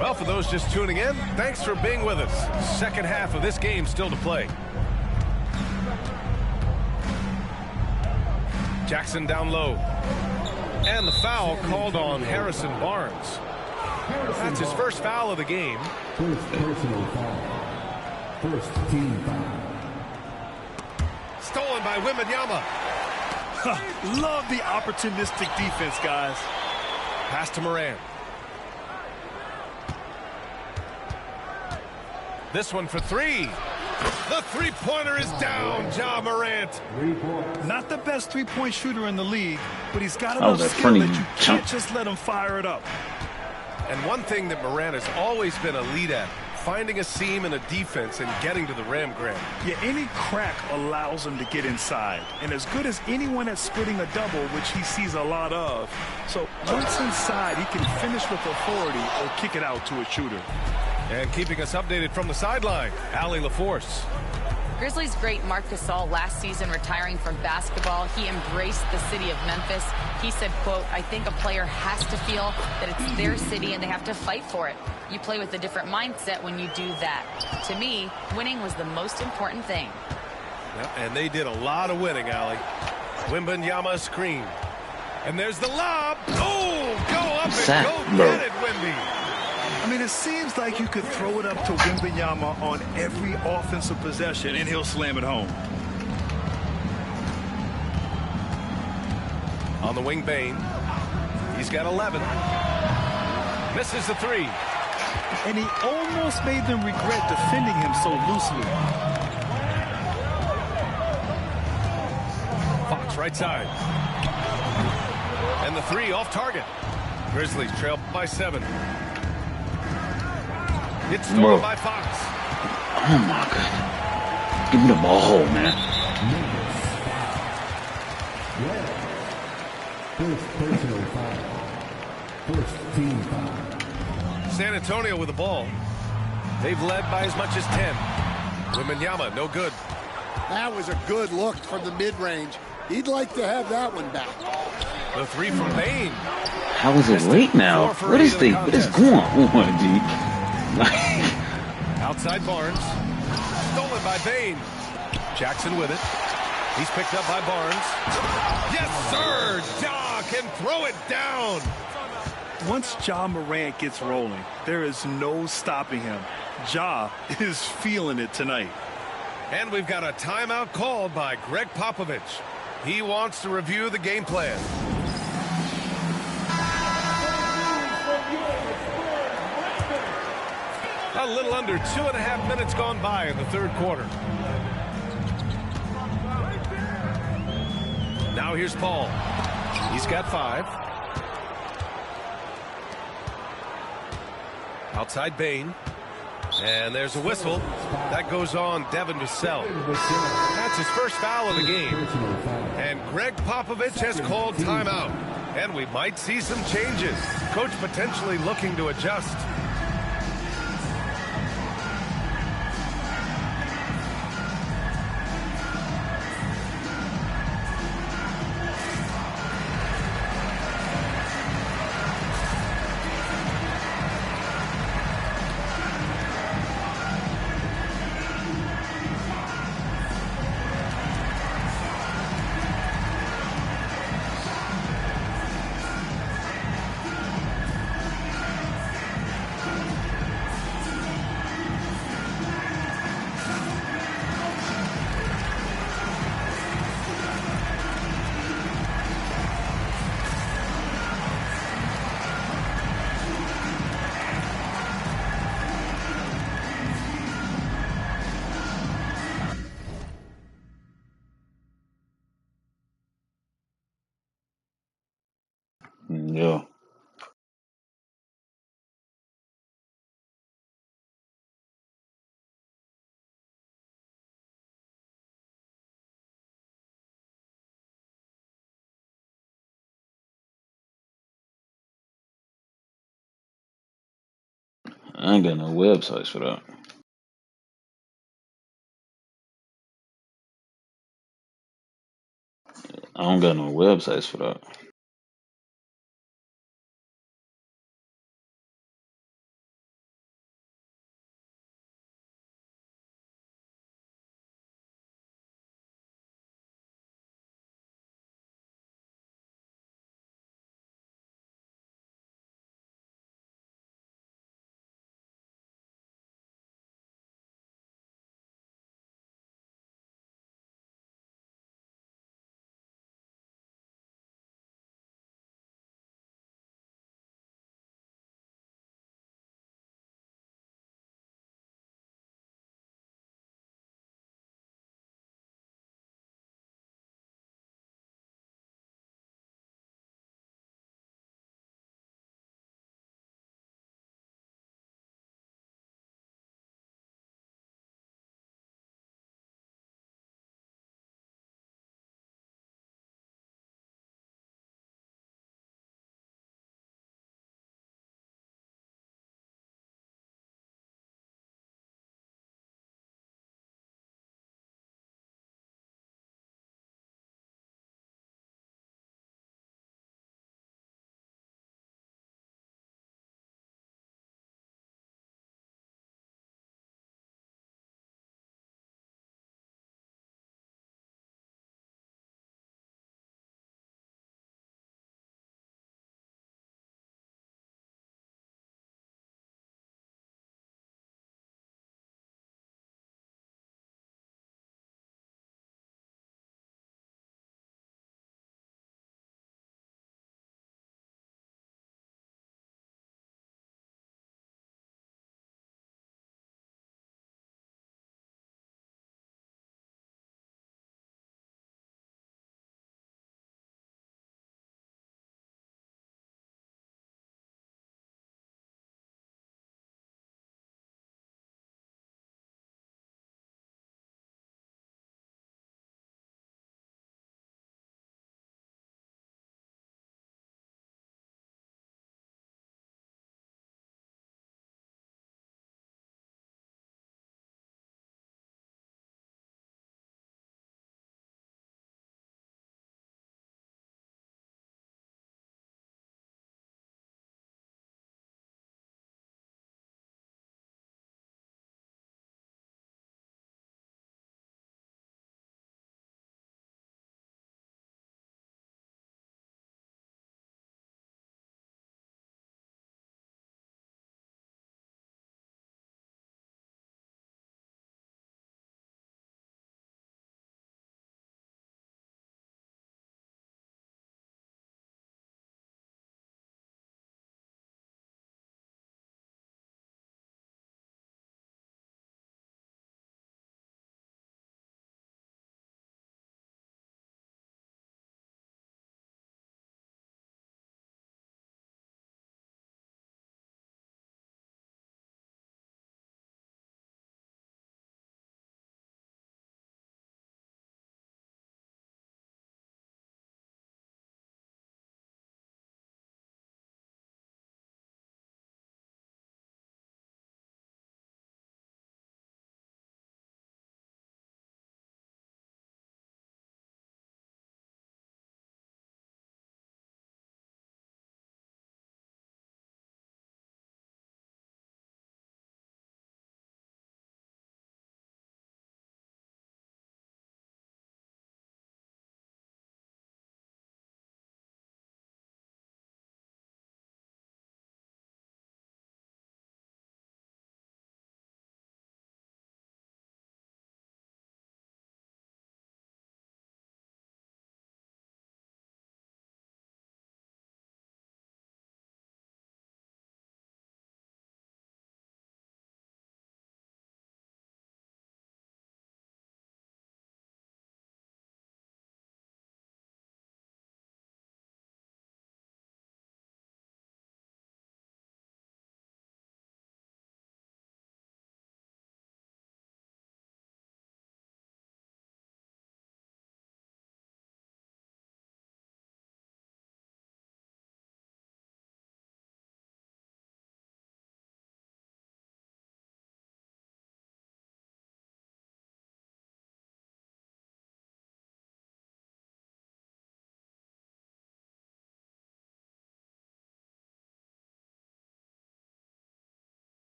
Well, for those just tuning in, thanks for being with us. Second half of this game still to play. Jackson down low. And the foul called on Harrison Barnes. That's his first foul of the game. First personal foul. First team foul. Stolen by Wembanyama. Love the opportunistic defense, guys. Pass to Morant. This one for 3. The three-pointer is down, Ja Morant. Not the best three-point shooter in the league, but he's got Oh, enough that skill that funny you can't just let him fire it up. And one thing that Morant has always been elite at, finding a seam in a defense and getting to the rim, Grant. Yeah, any crack allows him to get inside. And as good as anyone at splitting a double, which he sees a lot of. So once inside, he can finish with authority or kick it out to a shooter. And keeping us updated from the sideline, Allie LaForce. Grizzlies great Marc Gasol last season retiring from basketball. He embraced the city of Memphis. He said, quote, I think a player has to feel that it's their city and they have to fight for it. You play with a different mindset when you do that. To me, winning was the most important thing. Yep, and they did a lot of winning, Allie. Wembanyama screen. And there's the lob. Oh, go up and go get it, Wemby. I mean, it seems like you could throw it up to Wembanyama on every offensive possession, and he'll slam it home. On the wing, Bane. He's got 11. Misses the 3. And he almost made them regret defending him so loosely. Fox right side. And the 3 off target. Grizzlies trail by 7. It's stolen by Fox. Oh my God. Give me the ball, man. First personal foul. First Team foul. San Antonio with the ball. They've led by as much as 10. Wembanyama, no good. That was a good look from the mid-range. He'd like to have that one back. The three from Bain. How is it late now? What is going on, G? Outside Barnes. Stolen by Bain. Jackson with it. He's picked up by Barnes. Yes, sir! Ja can throw it down. Once Ja Morant gets rolling, there is no stopping him. Ja is feeling it tonight. And we've got a timeout called by Greg Popovich. He wants to review the game plan. A little under 2.5 minutes gone by in the third quarter. Now here's Paul. He's got 5. Outside Bain. And there's a whistle. That goes on Devin Vassell. That's his first foul of the game. And Greg Popovich has called timeout. And we might see some changes. Coach potentially looking to adjust. Yeah. I ain't got no websites for that. I don't got no websites for that.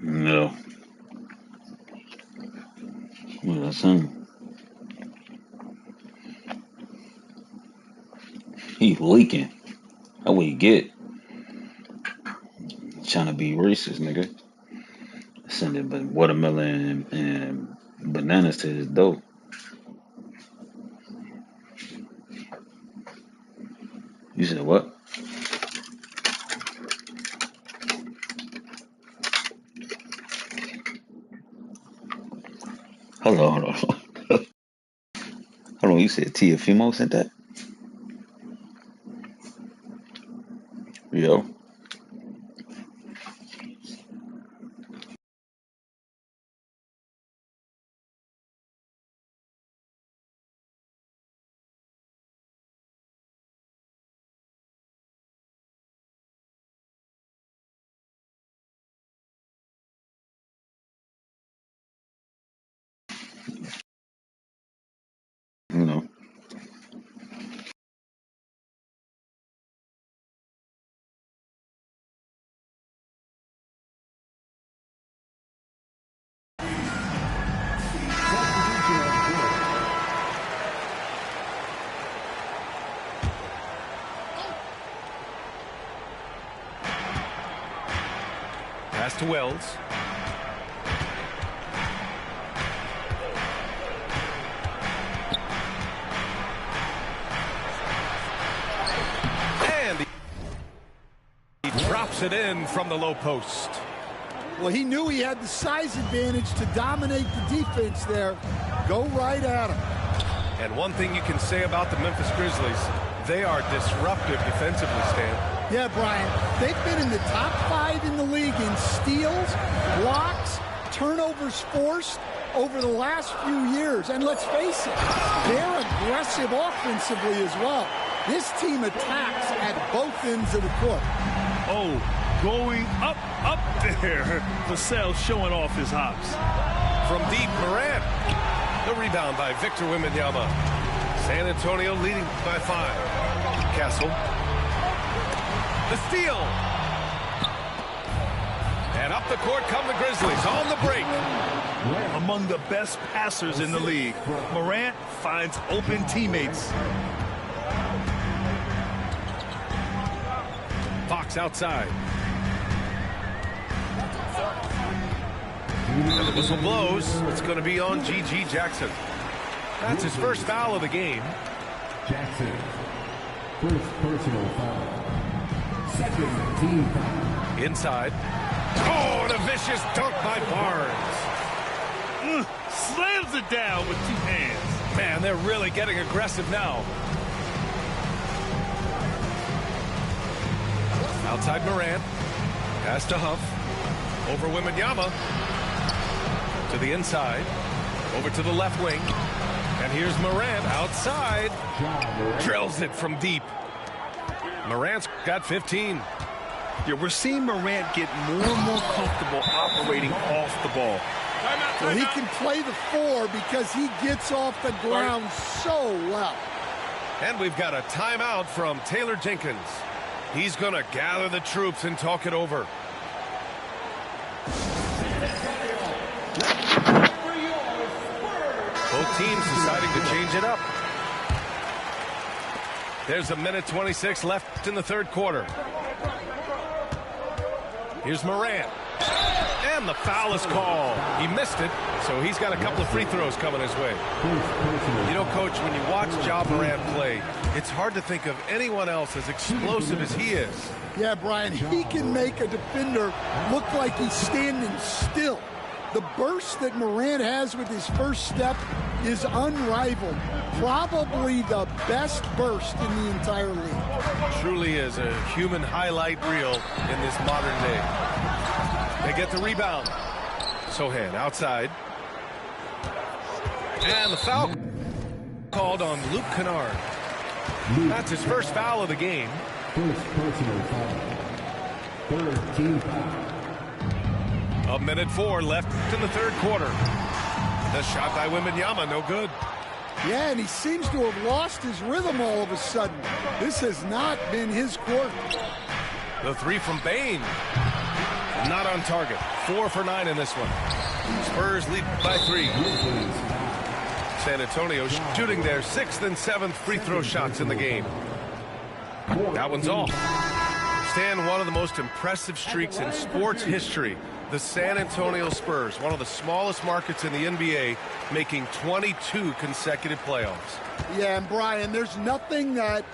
No. Well, that's him. He's leaking. That's what you get. Trying to be racist, nigga. Sending watermelon and bananas to his dope. You said what? Hold on. Hold on, you said Tiafimo sent that? Yo. You know. Pass to Wells. And he drops it in from the low post. Well, he knew he had the size advantage to dominate the defense there. Go right at him. And one thing you can say about the Memphis Grizzlies, they are disruptive defensively, Stan. Yeah, Brian, they've been in the top 5 in the league in steals, blocks, turnovers forced over the last few years. And let's face it, they're aggressive offensively as well. This team attacks at both ends of the court. Oh, going up there. Vassell showing off his hops. From deep, Morant. The rebound by Victor Wembanyama. San Antonio leading by 5. Castle. The steal. And up the court come the Grizzlies on the break. Among the best passers in the league, Morant finds open teammates. Fox outside. And the whistle blows. It's going to be on G.G. Jackson. That's his first foul of the game. Jackson, first personal foul. Second team foul. Inside. Oh, and a vicious dunk by Barnes. Slams it down with 2 hands. Man, they're really getting aggressive now. Outside Morant. Pass to Huff. Over Wembanyama. To the inside. Over to the left wing. And here's Morant outside. Drills it from deep. Morant's got 15. Yeah, we're seeing Morant get more and more comfortable operating off the ball. Well, he can play the 4 because he gets off the ground so well. And we've got a timeout from Taylor Jenkins. He's going to gather the troops and talk it over. Both teams deciding to change it up. There's 1:26 left in the third quarter. Here's Morant. And the foul is called. He missed it, so he's got a couple of free throws coming his way. You know, Coach, when you watch Ja Morant play, it's hard to think of anyone else as explosive as he is. Yeah, Brian, he can make a defender look like he's standing still. The burst that Morant has with his first step is unrivaled. Probably the best burst in the entire league. Truly is a human highlight reel in this modern day. They get the rebound. Sohan outside. And the foul called on Luke Kennard. That's his first foul of the game. First personal foul. Third team foul. 1:04 left in the third quarter. The shot by Wembanyama, no good. Yeah, and he seems to have lost his rhythm all of a sudden. This has not been his quarter. The 3 from Bane. Not on target. 4 for 9 in this one. Spurs lead by 3. San Antonio shooting their 6th and 7th free throw shots in the game. That one's off. Stan, one of the most impressive streaks in sports history. The San Antonio Spurs, one of the smallest markets in the NBA, making 22 consecutive playoffs. Yeah, and Brian, there's nothing that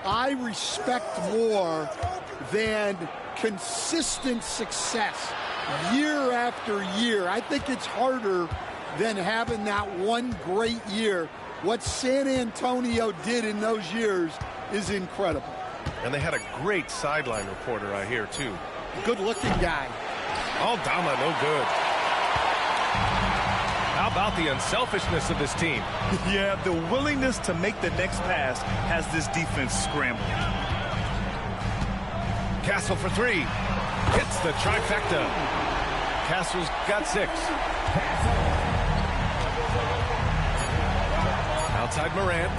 I respect more than consistent success year after year. I think it's harder than having that one great year. What San Antonio did in those years is incredible. And they had a great sideline reporter, I hear, too. Good-looking guy. Aldama, no good. How about the unselfishness of this team? Yeah, the willingness to make the next pass has this defense scrambled. Castle for 3. Hits the trifecta. Castle's got 6. Outside Morant.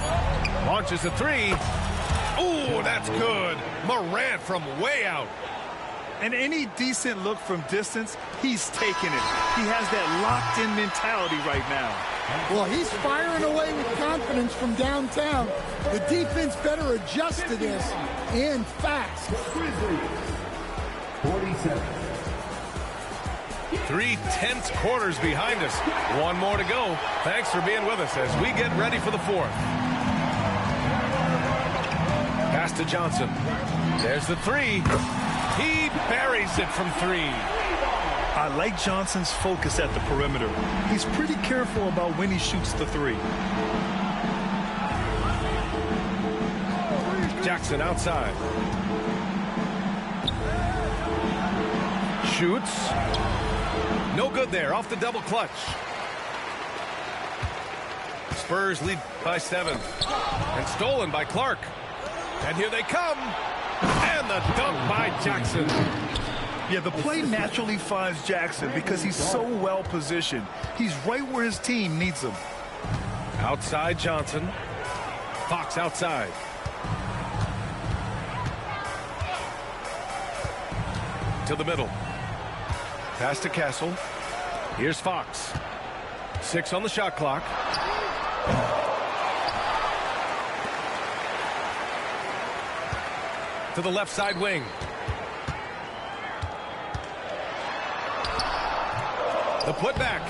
Launches a 3. Ooh, that's good. Morant from way out. And any decent look from distance, he's taking it. He has that locked-in mentality right now. Well, he's firing away with confidence from downtown. The defense better adjust to this, and fast. 47. 3 tense quarters behind us. One more to go. Thanks for being with us as we get ready for the 4th. Pass to Johnson. There's the 3. He buries it from 3. I like Johnson's focus at the perimeter. He's pretty careful about when he shoots the 3. Jackson outside. Shoots. No good there. Off the double clutch. Spurs lead by 7. And stolen by Clark. And here they come. And the dunk by Jackson. Yeah, the play naturally finds Jackson because he's so well positioned. He's right where his team needs him. Outside Johnson. Fox outside. To the middle. Pass to Castle. Here's Fox. 6 on the shot clock. To the left side wing. The putback.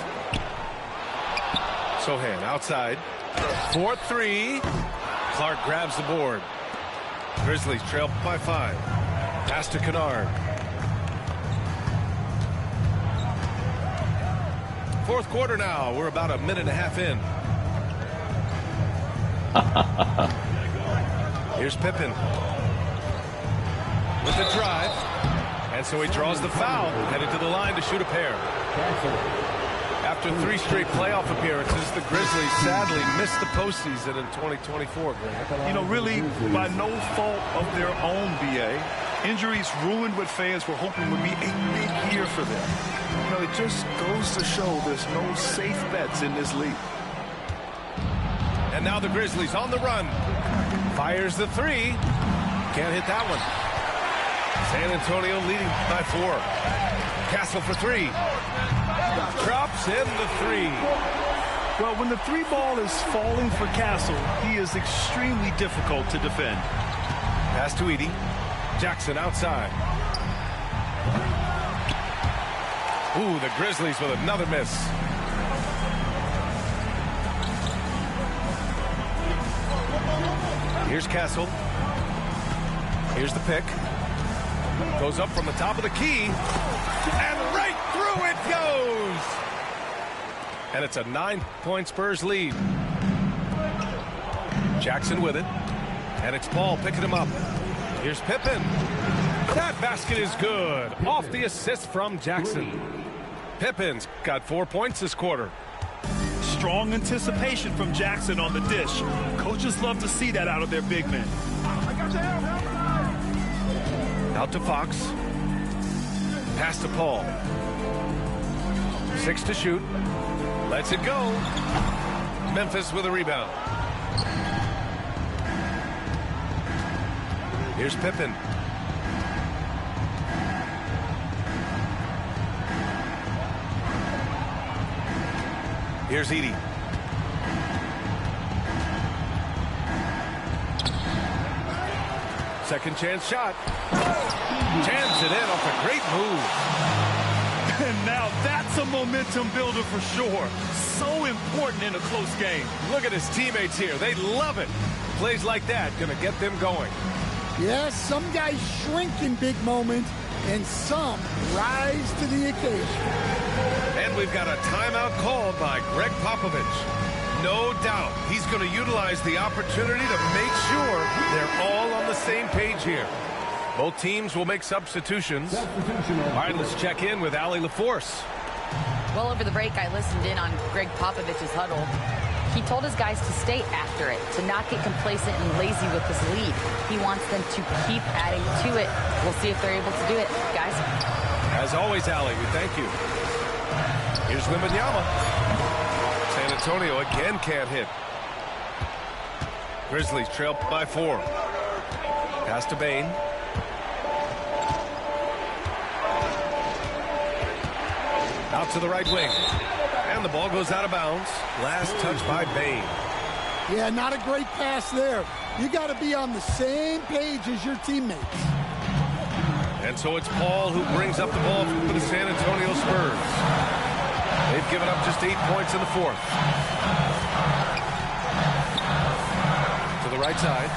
Sohan outside. 4-3. Clark grabs the board. Grizzlies trail by 5. Pass to Kennard. 4th quarter now. We're about a minute and a half in. Here's Pippen. With the drive. And so he draws the foul. Headed to the line to shoot a pair. After 3 straight playoff appearances, the Grizzlies sadly missed the postseason in 2024. You know, really, by no fault of their own, BA. Injuries ruined what fans were hoping would be a big year for them. You know, it just goes to show there's no safe bets in this league. And now the Grizzlies on the run. Fires the 3. Can't hit that one. San Antonio leading by 4. Castle for 3. Drops in the 3. Well, when the 3 ball is falling for Castle, he is extremely difficult to defend. Pass to Edey. Jackson outside. Ooh, the Grizzlies with another miss. Here's Castle. Here's the pick. Goes up from the top of the key. And right through it goes. And it's a 9-point Spurs lead. Jackson with it. And it's Paul picking him up. Here's Pippen. That basket is good. Off the assist from Jackson. Pippen's got 4 points this quarter. Strong anticipation from Jackson on the dish. Coaches love to see that out of their big men. Out to Fox. Pass to Paul. 6 to shoot. Lets it go. Memphis with a rebound. Here's Pippen. Here's Edey. Second chance shot. Jams it in off a great move. And now that's a momentum builder for sure. So important in a close game. Look at his teammates here. They love it. Plays like that going to get them going. Yes, some guys shrink in big moments, and some rise to the occasion. And we've got a timeout called by Greg Popovich. No doubt he's going to utilize the opportunity to make sure they're all on the same page here. Both teams will make substitutions. All right, let's check in with Allie LaForce. Well, over the break, I listened in on Greg Popovich's huddle. He told his guys to stay after it, to not get complacent and lazy with this lead. He wants them to keep adding to it. We'll see if they're able to do it, guys. As always, Allie, we thank you. Here's Wembanyama. San Antonio again can't hit. Grizzlies trail by 4. Pass to Bane. Out to the right wing. And the ball goes out of bounds. Last touch by Bane. Yeah, not a great pass there. You got to be on the same page as your teammates. And so it's Paul who brings up the ball for the San Antonio Spurs. They've given up just 8 points in the 4th. To the right side.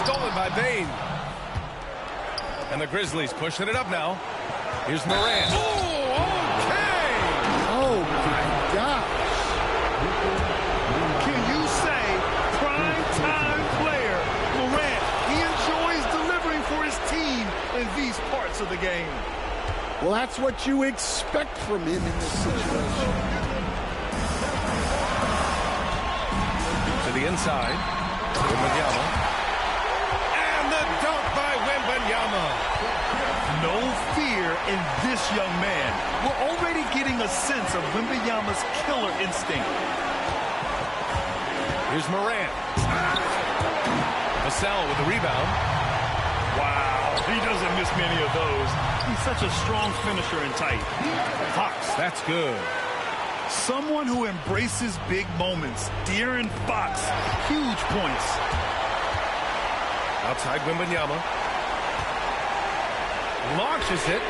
Stolen by Bane. And the Grizzlies pushing it up now. Here's Morant. Oh, okay! Oh, my gosh. Can you say prime-time player Morant? He enjoys delivering for his team in these parts of the game. Well, that's what you expect from him in this situation. To the inside. Wembanyama. And the dunk by Wembanyama. No fear in this young man. We're already getting a sense of Wembanyama's killer instinct. Here's Morant. Vassell with the rebound. Wow, he doesn't miss many of those. He's such a strong finisher and tight. Fox, that's good. Someone who embraces big moments. De'Aaron Fox, huge points. Outside Wembanyama. Launches it.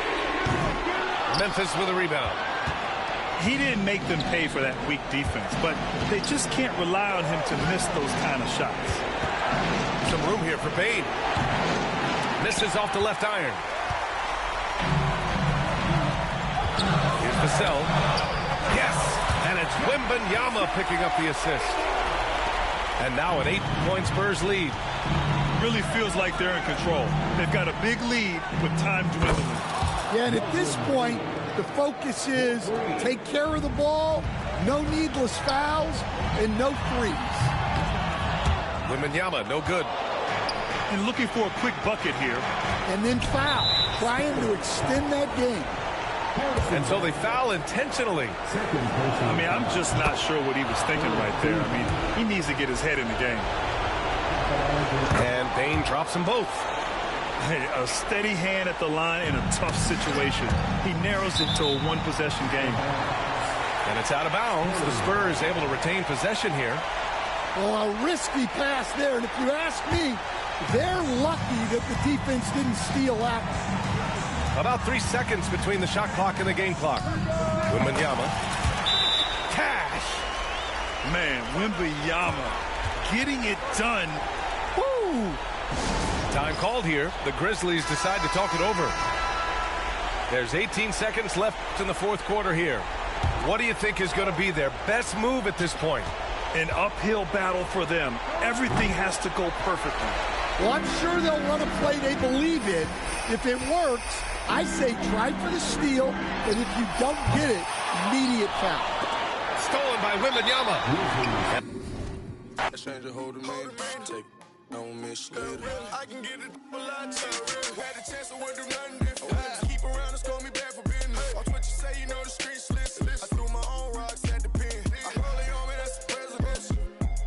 Memphis with a rebound. He didn't make them pay for that weak defense, but they just can't rely on him to miss those kind of shots. Some room here for Bane. Misses off the left iron. Here's Vassell. Yes! And it's Wembanyama picking up the assist. And now an 8-point Spurs lead. Really feels like they're in control. They've got a big lead with time dwindling. Yeah, and at this point, the focus is take care of the ball, no needless fouls, and no threes. Wembanyama, no good. And looking for a quick bucket here. And then foul, trying to extend that game. And so they foul intentionally. I mean, I'm just not sure what he was thinking right there. I mean, he needs to get his head in the game. And Bane drops them both. Hey, a steady hand at the line in a tough situation. He narrows it to a one-possession game. And it's out of bounds. The Spurs able to retain possession here. Well, a risky pass there. And if you ask me, they're lucky that the defense didn't steal that. About 3 seconds between the shot clock and the game clock. Wembanyama. Cash. Man, Wembanyama getting it done. Woo! Time called here. The Grizzlies decide to talk it over. There's 18 seconds left in the 4th quarter here. What do you think is going to be their best move at this point? An uphill battle for them. Everything has to go perfectly. Well, I'm sure they'll run a play they believe in. If it works, I say try for the steal, and if you don't get it, immediate foul. Stolen by Wembanyama. Change a hold of me. Take don't mislead. I can get it a lot cheaper. Had a chance to win, do nothing different. Keep around and score me back for business. Watch what you say, you know the streets listen. I threw my own rocks at the pen. I probably on me, that's the president.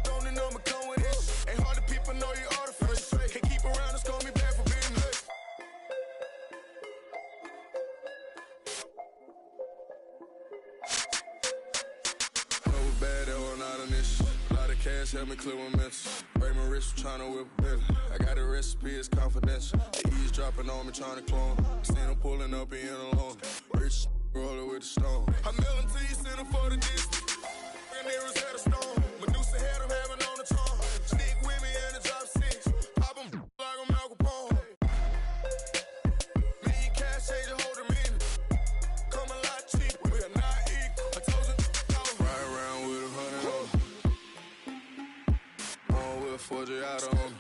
Don't the number come with it. Ain't hard to people know you artificial. Can't keep around and score me back for business. Cash help me clear my mess. Break my wrist, trying to whip a bill. I got a recipe, it's confidential. The E's dropping on me, trying to clone. Seen him pulling up, he in alone. Rich roller with the stone. I mail him to you, send him for the distance. And there was at a stone. Medusa had him having on the throne. Stick with me and the drop 6. Pop him like I'm Al Capone. Me and cash change a hold him in it. Come a lot cheaper, we are not equal. I told you, ride around with 100 on. On with a Forgiato on.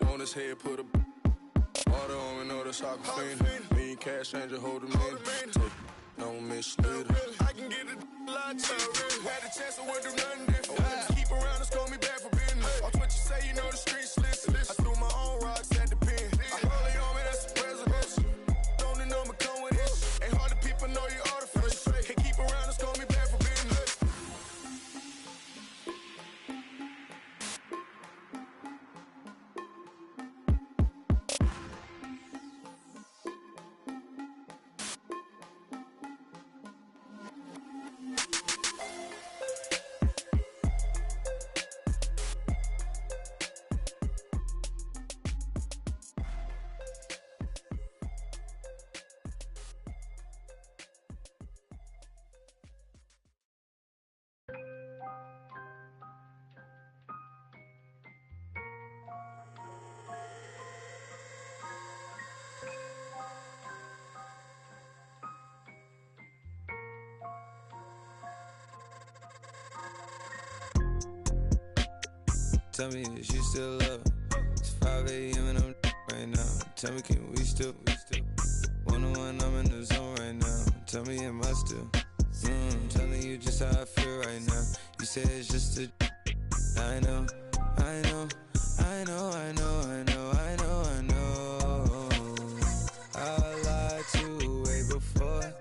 On his head, put a water on me, know the soccer fiend. Me and cash change a hold him in it. Don't mislead her. I can get it a lot cheaper. Had a chance, I wouldn't do nothing different. Keep around us, call me back for business. Watch what you say, you know the streets listen. I threw my own rocks at the pen. I hold it on me, that's the presidential. Don't the number come with this. Ain't hard to people know you artificial. Can't keep around us, call me back for business. Tell me, is you still love? It's 5 a.m. and I'm right now. Tell me, can we still? 101, I'm in the zone right now. Tell me, am I still? Telling you just how I feel right now. You say it's just a. I know, I know, I know, I know, I know, I know, I know. I lied to way before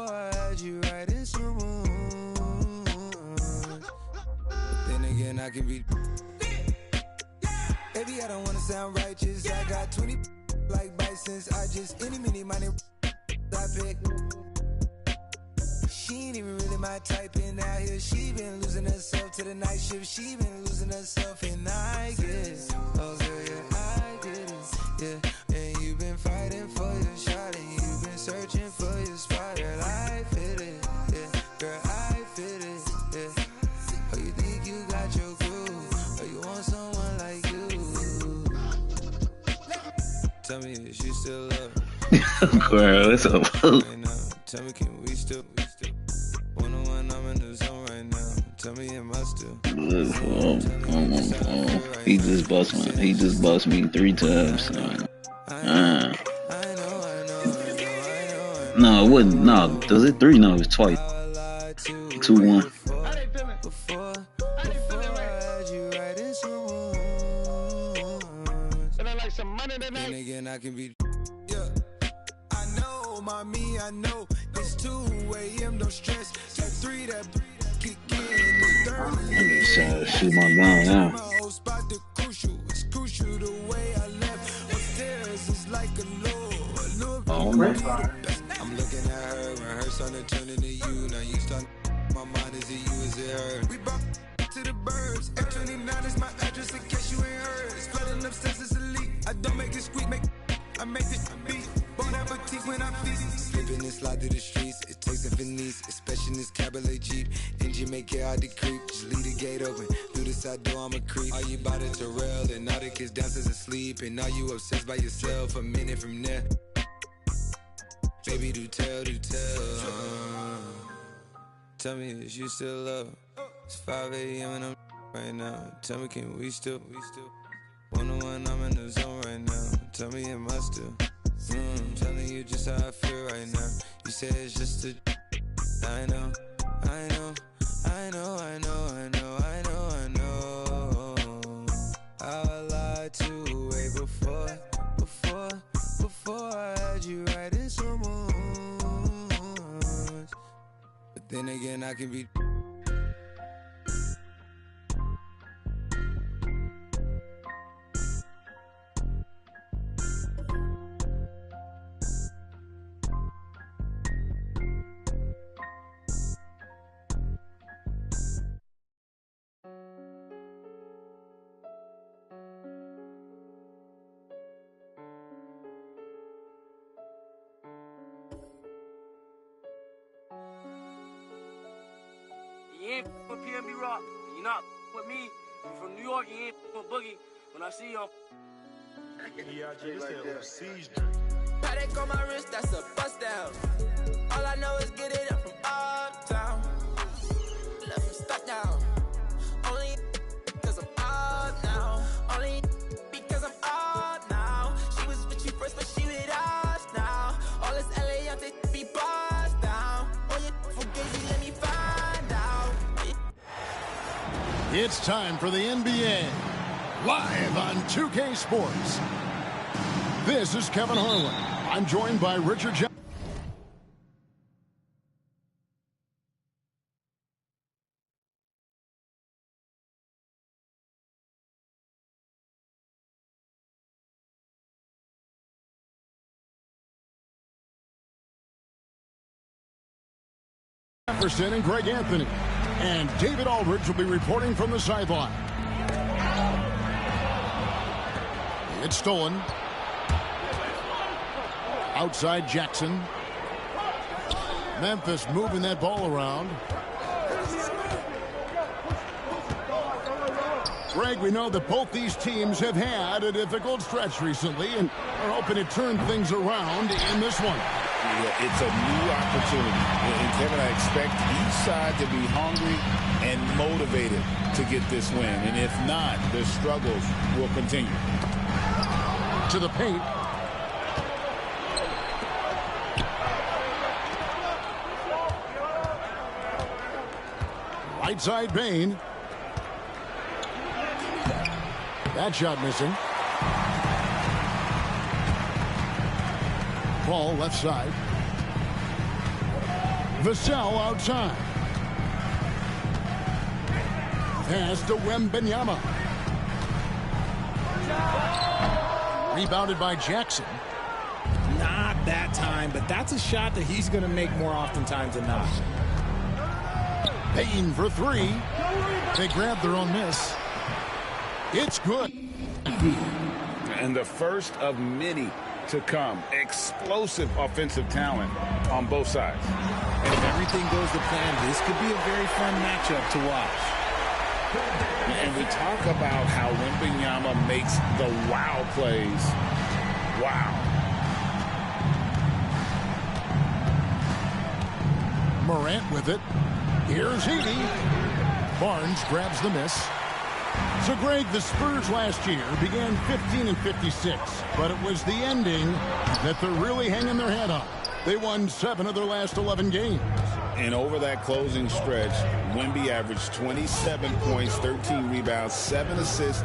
I had you right in some room. But then again, I can be. Baby, I don't wanna sound righteous. I got 20 like Bisons. I just any mini money I pick. She ain't even really my type in out here. She been losing herself to the night shift. She been losing herself and I get it. Oh girl, yeah, I get it. Yeah, and you've been fighting for your shot and you've been searching for your spot. Girl, I fit it. Yeah, girl, I fit it. Yeah. Oh, you think you got your groove? Or you want someone like you? Tell me, is you still love? Girl, what's up? Right now, tell me, can we still? 101, I'm in the zone right now. Tell me, am I still? He just bust me 3 times. No, it wasn't. No, does it 3? No, it was twice. 2-1. Then again, I can be. Yeah, I know, mommy, I know. It's 2 a.m. No stress. That 3 that kick in. I'm just trying to shoot my gun now. It's crucial the way I left. Upstairs is like a law. Oh, I'm looking at her when her son turning to you. Now you start. My mind is it you, is it her? We brought to the birds. F29 is my address in case you ain't heard. It's flooding upstairs, it's elite. I don't make it squeak, I make this beat. Bon appetit when I feast. Slipping and slide through the streets. It takes a finesse, especially in this Cabernet Jeep. Engine make it hard to creep. Just leave the gate open. Through the side door, I'm a creep. Are you by the Terrell? And all the kids downstairs asleep. And are you obsessed by yourself? A minute from there. Baby, do tell. Tell me, is you still love? It's 5 a.m. and I'm right now. Tell me, can we still? 101, I'm in the zone right now. Tell me, am I still? Telling you just how I feel right now. You say it's just a. I know, I know, I know, I know, I know, I know, I know. I lied to way before I had you right in some rooms. But then again, I can be. ain't with PNB Rock, you're not with me. You from New York, you ain't with Boogie. When I see you, Paddock on my wrist, that's a bust down. All I know is get it up from uptown. Left him stuck down. Only because I'm up now. Only because I'm up now. She was with you first, but she with us now. All this LA out there be bust down. Oh, you fugazi, let me find out. It's time for the NBA, live on 2K Sports. This is Kevin Harlan. I'm joined by Richard Johnson. Jefferson and Greg Anthony. And David Aldridge will be reporting from the sideline. It's stolen. Outside Jackson. Memphis moving that ball around. Greg, we know that both these teams have had a difficult stretch recently and are hoping to turn things around in this one. Yeah, it's a new opportunity. And Kevin, I expect each side to be hungry and motivated to get this win. And if not, the struggles will continue. To the paint. Right side Bane. That shot missing. Ball left side. Vassell outside. Pass to Wembanyama. Rebounded by Jackson. Not that time, but that's a shot that he's going to make more oftentimes than not. Payne for three. They grab their own miss. It's good. And the first of many to come. Explosive offensive talent on both sides. And if everything goes to plan, this could be a very fun matchup to watch. And we talk about how Wembanyama makes the wow plays. Wow. Morant with it. Here's Heaney. Barnes grabs the miss. So, Greg, the Spurs last year began 15-56, but it was the ending that they're really hanging their head on. They won 7 of their last 11 games. And over that closing stretch, Wemby averaged 27 points, 13 rebounds, 7 assists,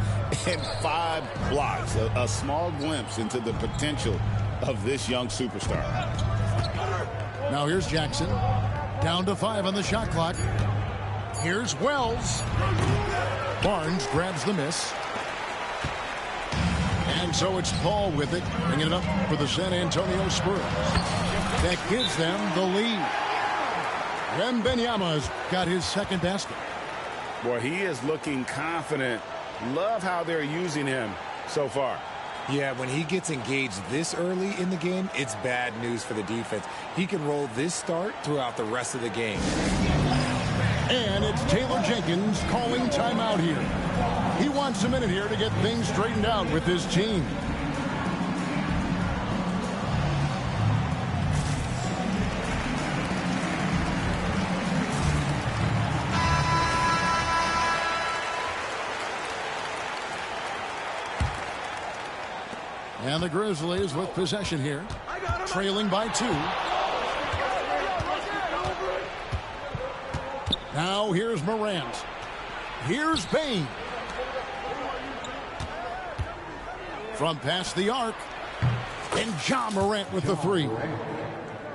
and 5 blocks. A small glimpse into the potential of this young superstar. Now here's Jackson. Down to 5 on the shot clock. Here's Wells. Barnes grabs the miss. And so it's Paul with it, bringing it up for the San Antonio Spurs. That gives them the lead. Wembanyama's got his second basket. Boy, he is looking confident. Love how they're using him so far. Yeah, when he gets engaged this early in the game, it's bad news for the defense. He can roll this start throughout the rest of the game. And it's Taylor Jenkins calling timeout here. He wants a minute here to get things straightened out with his team. And the Grizzlies with possession here, trailing by 2. Now here's Morant. Here's Bane. From past the arc. And Ja Morant with the 3.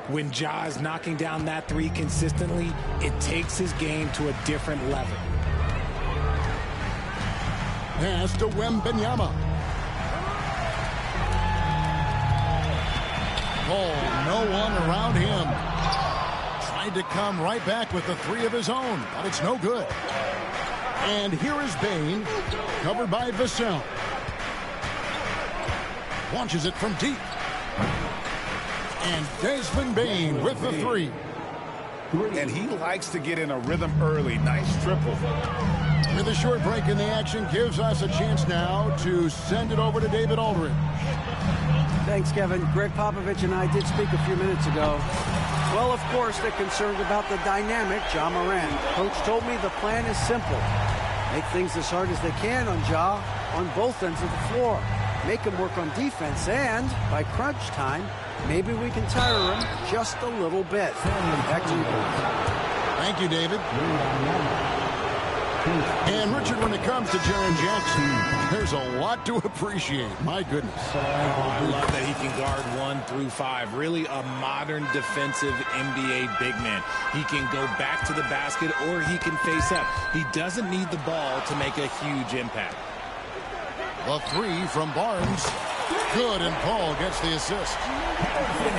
When Ja is knocking down that 3 consistently, it takes his game to a different level. Pass to Wembanyama. Oh, no one around him. Tried to come right back with the 3 of his own, but it's no good. And here is Bane, covered by Vassell. Launches it from deep. And Desmond Bane with the 3. And he likes to get in a rhythm early. Nice triple. With a short break in the action gives us a chance now to send it over to David Aldridge. Thanks, Kevin. Greg Popovich and I did speak a few minutes ago. Well, of course, they're concerned about the dynamic Ja Morant. Coach told me the plan is simple. Make things as hard as they can on Ja on both ends of the floor. Make him work on defense, and by crunch time, maybe we can tire him just a little bit. Back to you. Thank you, David. And Richard, when it comes to Jaren Jackson, there's a lot to appreciate. My goodness. I love that he can guard 1 through 5. Really a modern defensive NBA big man. He can go back to the basket or he can face up. He doesn't need the ball to make a huge impact. The 3 from Barnes. Good, and Paul gets the assist.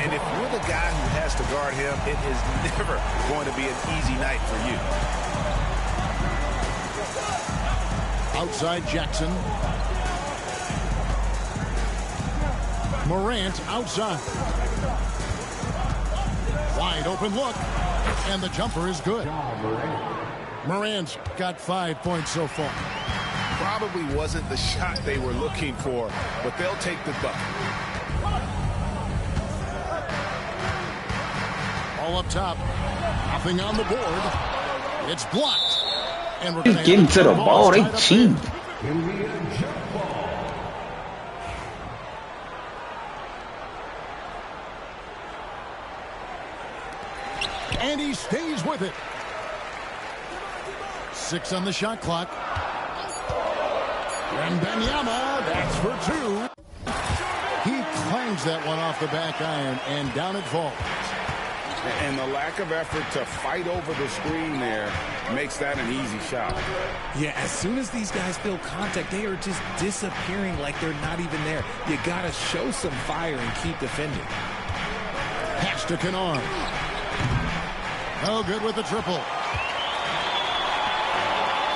And if you're the guy who has to guard him, it is never going to be an easy night for you. Outside Jackson. Morant outside. Wide open look. And the jumper is good. Morant's got 5 points so far. Probably wasn't the shot they were looking for, but they'll take the bucket. All up top. Nothing on the board. It's blocked. And we're He's getting to the ball. They cheat. And he stays with it. 6 on the shot clock. Wembanyama, that's for 2. He clangs that one off the back iron, and down it falls. And the lack of effort to fight over the screen there makes that an easy shot. Yeah, as soon as these guys feel contact, they are just disappearing like they're not even there. You got to show some fire and keep defending. Pass to Kennard. No good with the triple.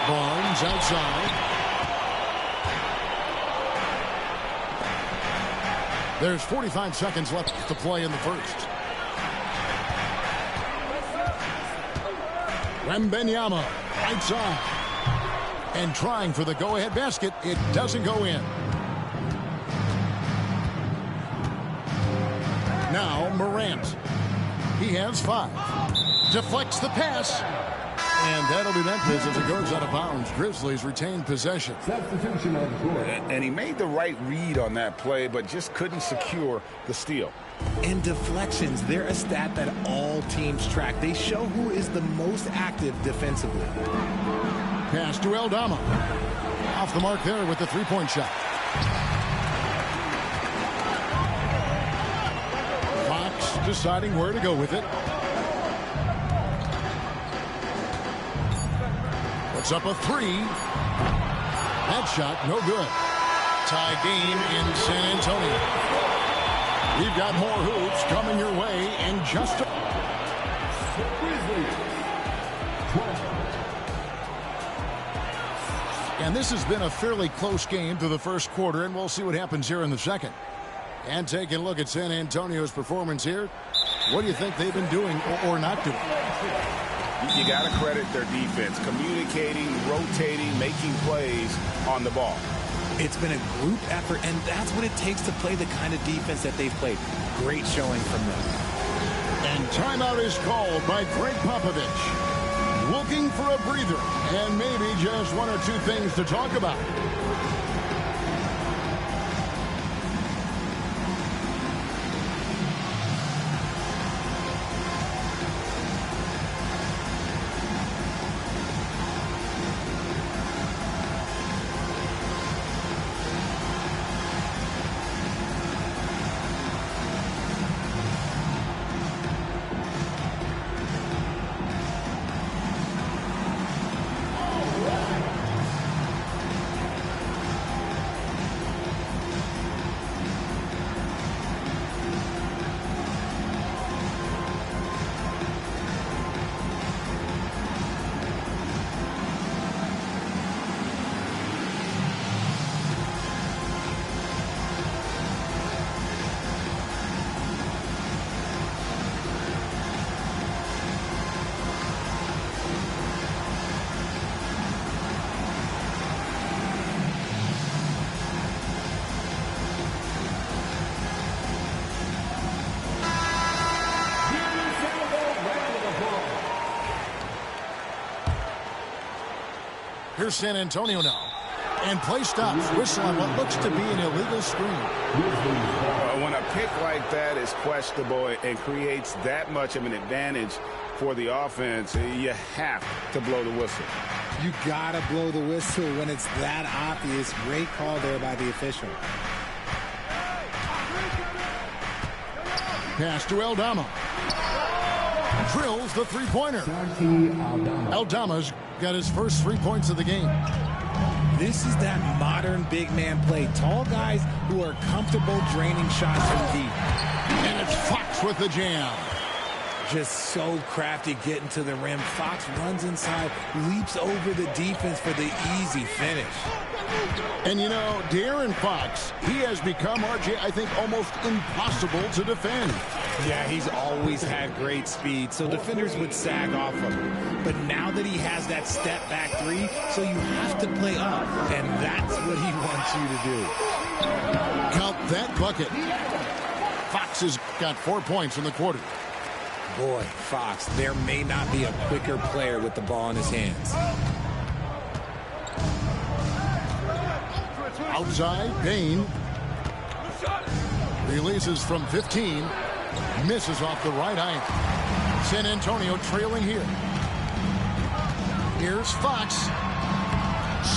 Barnes outside. There's 45 seconds left to play in the first. Wembanyama, right side. And trying for the go-ahead basket. It doesn't go in. Now Morant. He has 5. Deflects the pass. And that'll be Memphis as it goes out of bounds. Grizzlies retain possession. And he made the right read on that play, but just couldn't secure the steal. And deflections, they're a stat that all teams track. They show who is the most active defensively. Pass to Aldama. Off the mark there with the 3-point shot. Fox deciding where to go with it. Puts up a 3. That shot, no good. Tie game in San Antonio. We've got more hoops coming your way in just a... And this has been a fairly close game through the first quarter, and we'll see what happens here in the second. And taking a look at San Antonio's performance here, what do you think they've been doing or not doing? You got to credit their defense, communicating, rotating, making plays on the ball. It's been a group effort, and that's what it takes to play the kind of defense that they've played. Great showing from them. And timeout is called by Greg Popovich. Looking for a breather and maybe just 1 or 2 things to talk about. Here's San Antonio now. And play stops. Whistle on what looks to be an illegal screen. When a pick like that is questionable and creates that much of an advantage for the offense, you have to blow the whistle. You got to blow the whistle when it's that obvious. Great call there by the official. Pass to Aldama. Drills the three-pointer. Aldama's got his first 3 points of the game. This is that modern big man play. Tall guys who are comfortable draining shots from deep. And it's Fox with the jam. Just so crafty getting to the rim. Fox runs inside, leaps over the defense for the easy finish. And you know, De'Aaron Fox, he has become, RJ, I think, almost impossible to defend. Yeah, he's always had great speed, so defenders would sag off of him. But now that he has that step back three, so you have to play up, and that's what he wants you to do. Count that bucket. Fox has got 4 points in the quarter. Boy, Fox, there may not be a quicker player with the ball in his hands. Outside, Bain. Releases from 15. Misses off the right iron. San Antonio trailing here. Here's Fox.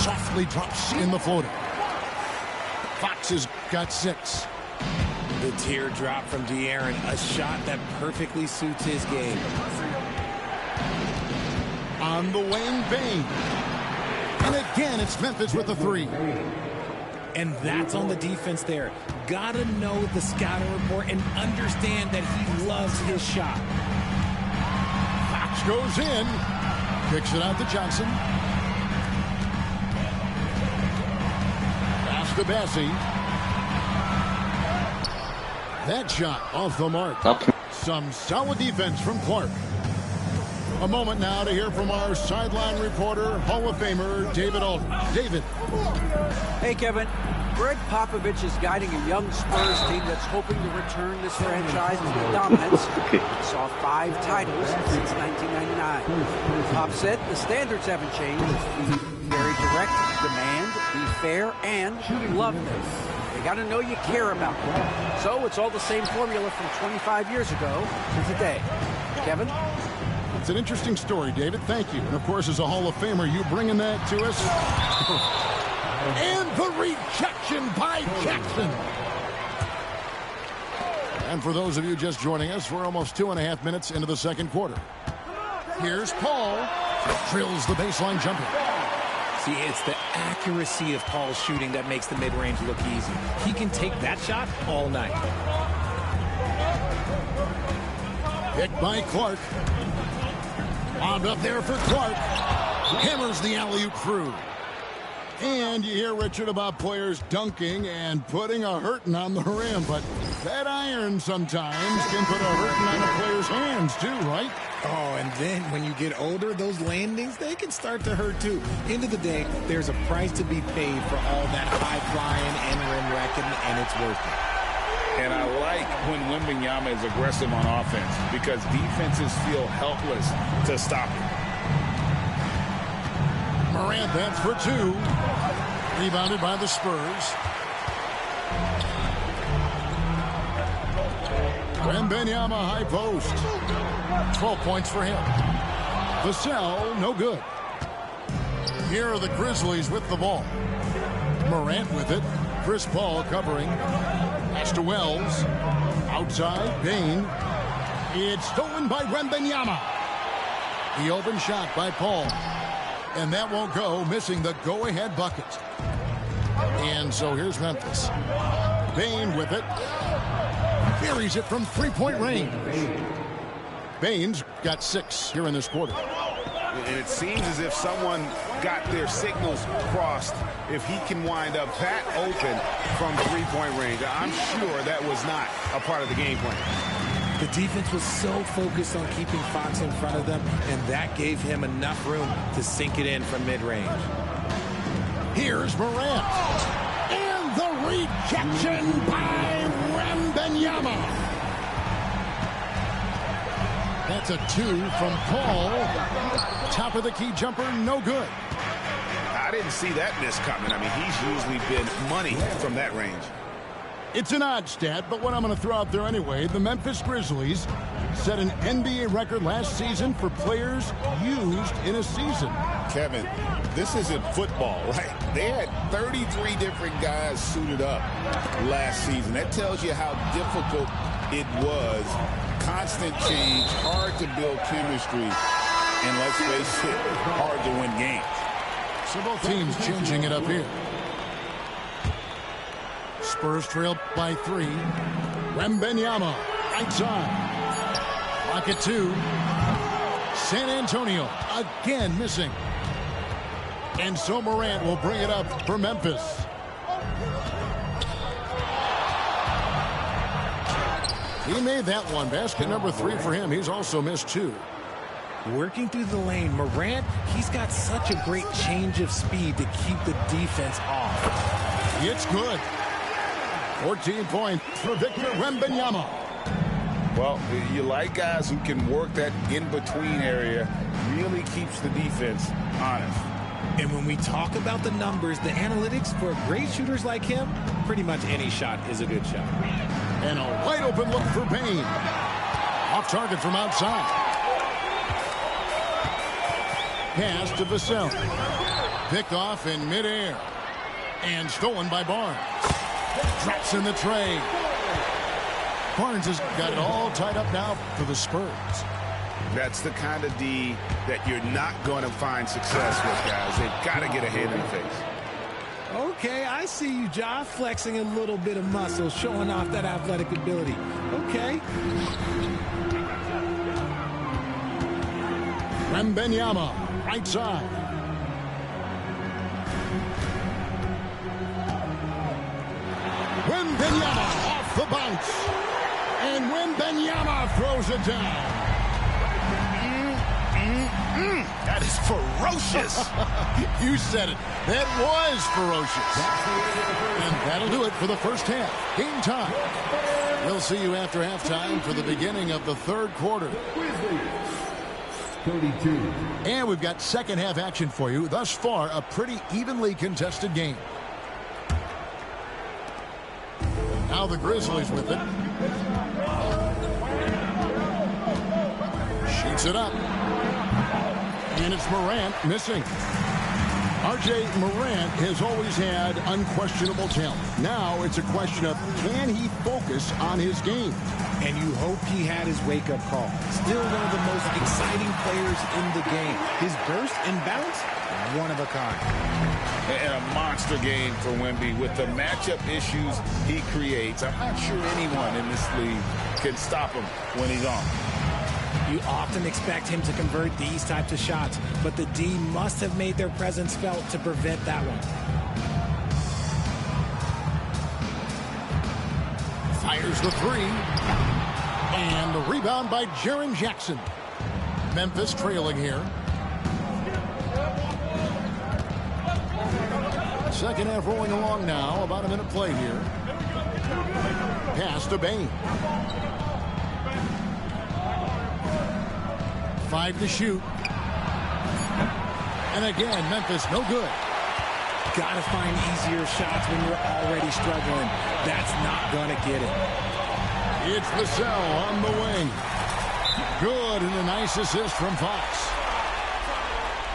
Softly drops in the floater. Fox has got 6. The teardrop from De'Aaron, a shot that perfectly suits his game. On the wing, Bain. And again, it's Memphis with the 3. And that's on the defense there. Gotta know the scouting report and understand that he loves his shot. Fox goes in. Kicks it out to Johnson. Pass to Bassie. That shot off the mark. Some solid defense from Clark. A moment now to hear from our sideline reporter, Hall of Famer David Aldridge. David. Hey, Kevin. Greg Popovich is guiding a young Spurs team that's hoping to return this franchise to dominance. It saw 5 titles since 1999. Pop said the standards haven't changed. Very direct, demand, be fair, and love this. They got to know you care about them. So it's all the same formula from 25 years ago to today. Kevin? It's an interesting story, David. Thank you. And, of course, as a Hall of Famer, you bringing that to us. And the rejection by Jackson. And for those of you just joining us, we're almost 2.5 minutes into the second quarter. Here's Paul. Drills the baseline jumper. See, it's the accuracy of Paul's shooting that makes the mid-range look easy. He can take that shot all night. Picked by Clark. Wound up there for Clark. Hammers the alley-oop through. And you hear, Richard, about players dunking and putting a hurting on the rim. But that iron sometimes can put a hurting on a player's hands, too, right? Oh, and then when you get older, those landings, they can start to hurt, too. End of the day, there's a price to be paid for all that high-flying and rim wrecking, and it's worth it. And I like when Wembanyama is aggressive on offense because defenses feel helpless to stop him. Morant, that's for 2. Rebounded by the Spurs. Wembanyama high post. 12 points for him. Vassell, no good. Here are the Grizzlies with the ball. Morant with it. Chris Paul covering. Pass to Wells. Outside, Bain. It's stolen by Wembanyama. The open shot by Paul. And that won't go, missing the go-ahead bucket. And so here's Memphis. Bain with it. Buries it from three-point range. Bain's got 6 here in this quarter. And it seems as if someone got their signals crossed if he can wind up that open from three-point range. I'm sure that was not a part of the game plan. The defense was so focused on keeping Fox in front of them, and that gave him enough room to sink it in from mid-range. Here's Morant. And the rejection by Wembanyama. That's a 2 from Paul. Top of the key jumper, no good. didn't see that miss coming. I mean, he's usually been money from that range. It's an odd stat, but what I'm going to throw out there anyway. The Memphis Grizzlies set an NBA record last season for players used in a season. Kevin, this isn't football, right? They had 33 different guys suited up last season. That tells you how difficult it was. Constant change, hard to build chemistry, and let's face it, hard to win games. So both teams changing it up here. Spurs trail by 3. Wembanyama, right side. Lock it 2. San Antonio again missing. And so Morant will bring it up for Memphis. He made that one. Basket number 3 for him. He's also missed 2. Working through the lane, Morant, he's got such a great change of speed to keep the defense off. It's good. 14 points for Victor Wembanyama. Well, you like guys who can work that in-between area, really keeps the defense honest. And when we talk about the numbers, the analytics for great shooters like him, pretty much any shot is a good shot. And a wide open look for Payne. Off target from outside. Pass to Vassell. Picked off in midair. And stolen by Barnes. Drops in the tray. Barnes has got it all tied up now for the Spurs. That's the kind of D that you're not going to find success with, guys. They've got to get a hand in the face. Okay, I see you, Ja, flexing a little bit of muscle, showing off that athletic ability. Okay. Wembanyama, right side. Wembanyama off the bounce. And Wembanyama throws it down. That is ferocious. You said it. That was ferocious. And that'll do it for the first half. Game time. We'll see you after halftime for the beginning of the third quarter. 32. And we've got second half action for you. Thus far, a pretty evenly contested game. Now the Grizzlies with it. Shoots it up. And it's Morant missing. R.J. Morant has always had unquestionable talent. Now it's a question of, can he focus on his game? And you hope he had his wake-up call. Still one of the most exciting players in the game. His burst and bounce, one of a kind. And a monster game for Wemby with the matchup issues he creates. I'm not sure anyone in this league can stop him when he's on. You often expect him to convert these types of shots, but the D must have made their presence felt to prevent that one. Fires the 3. And the rebound by Jaren Jackson. Memphis trailing here. Second half rolling along now. About a minute play here. Pass to Bane. 5 to shoot. And again, Memphis no good. Gotta find easier shots when you're already struggling. That's not gonna get it. It's Vassell on the wing. Good, and a nice assist from Fox.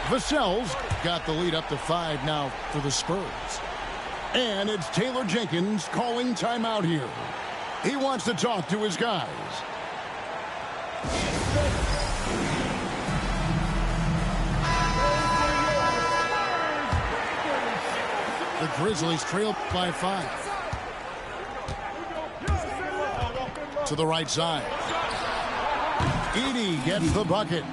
Vassell's got the lead up to 5 now for the Spurs. And it's Taylor Jenkins calling timeout here. He wants to talk to his guys. The Grizzlies trail by 5. To the right side. Edey gets the bucket.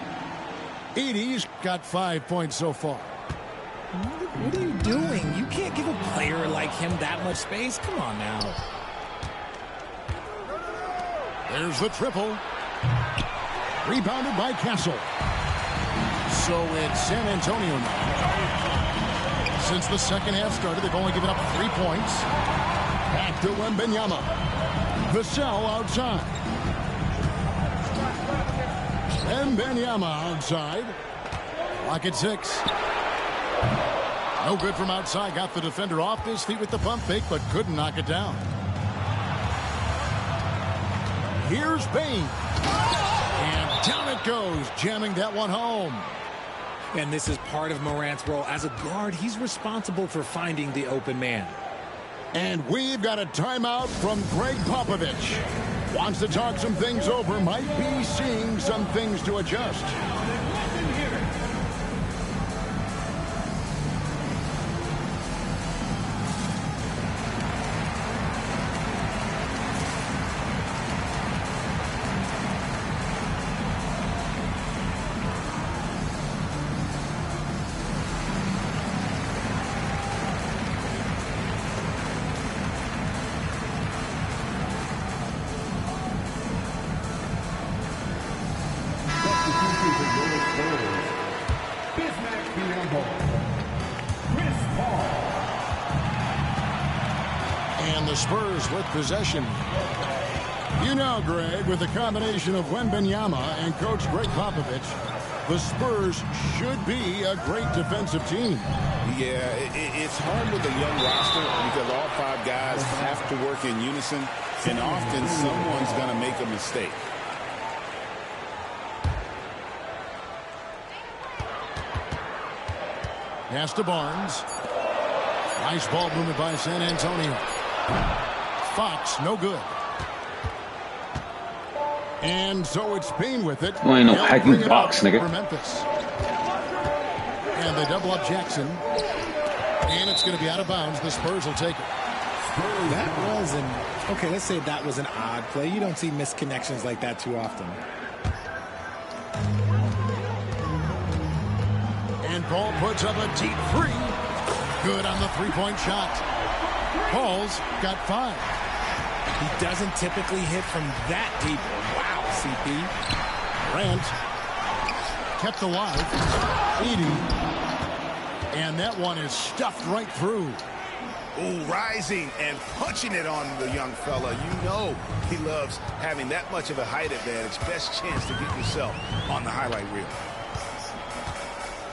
Edey's got 5 points so far. What are you doing? You can't give a player like him that much space. Come on now. There's the triple. Rebounded by Castle. So it's San Antonio now. Since the second half started, they've only given up 3 points. Back to Wembanyama. Vassell outside. Wembanyama outside. Lock at 6. No good from outside. Got the defender off his feet with the pump fake, but couldn't knock it down. Here's Bain. And down it goes, jamming that one home. And this is part of Morant's role. As a guard, he's responsible for finding the open man. And we've got a timeout from Greg Popovich. Wants to talk some things over. Might be seeing some things to adjust. And the Spurs with possession. You know, Greg, with the combination of Wembanyama and Coach Greg Popovich, the Spurs should be a great defensive team. Yeah, it's hard with a young roster because all 5 guys have to work in unison, and often someone's going to make a mistake. Pass to Barnes. Nice ball movement by San Antonio. Fox, no good. And so it's Bain with it. Oh, ain't no hacking box, nigga. For Memphis. And they double up Jackson. And it's going to be out of bounds. The Spurs will take it. That was okay, let's say that was an odd play. You don't see missed connections like that too often. And Paul puts up a deep 3. Good on the three-point shot. Paul's got 5. He doesn't typically hit from that deep. Wow, CP. Grant kept alive. Edey. And that one is stuffed right through. Ooh, rising and punching it on the young fella. You know he loves having that much of a height advantage. Best chance to get yourself on the highlight reel.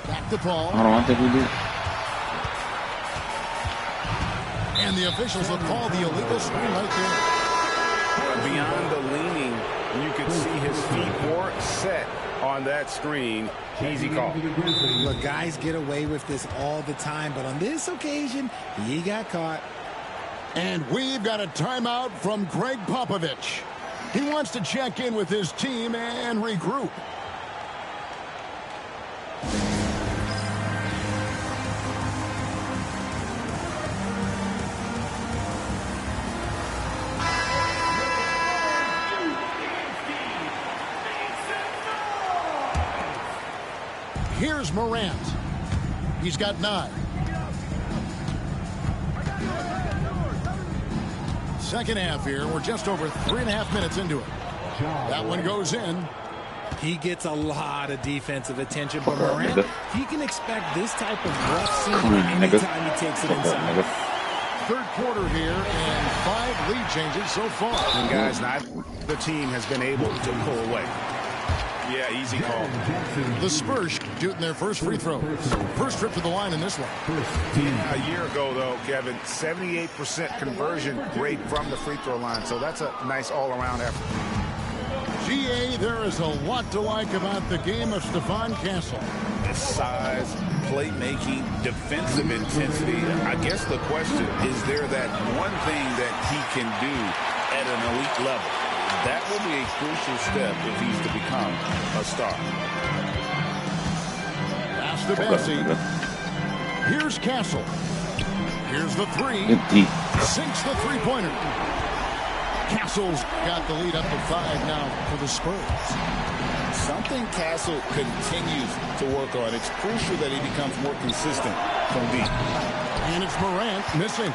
Back to Paul. I don't think we did. And the officials will call the illegal screen right there. Beyond the leaning, you could see his feet weren't set on that screen. Easy call. Look, guys get away with this all the time, but on this occasion, he got caught. And we've got a timeout from Greg Popovich. He wants to check in with his team and regroup. Here's Morant. He's got 9. Second half here. We're just over 3.5 minutes into it. That one goes in. He gets a lot of defensive attention, but Morant, he can expect this type of rough scene anytime he takes it inside. Third quarter here and 5 lead changes so far. And guys, the team has been able to pull away. Yeah, easy call. The Spurs shooting their first free throw. First trip to the line in this one. A year ago, though, Kevin, 78% conversion rate from the free throw line. So that's a nice all-around effort. GA, there is a lot to like about the game of Stephon Castle. His size, playmaking, defensive intensity. I guess the question, is there that one thing that he can do at an elite level? That will be a crucial step if he's to become a star. Pass to Bessie. Here's Castle. Here's the 3. Sinks the three-pointer. Castle's got the lead up to 5 now for the Spurs. Something Castle continues to work on. It's crucial that he becomes more consistent from deep. And it's Morant missing.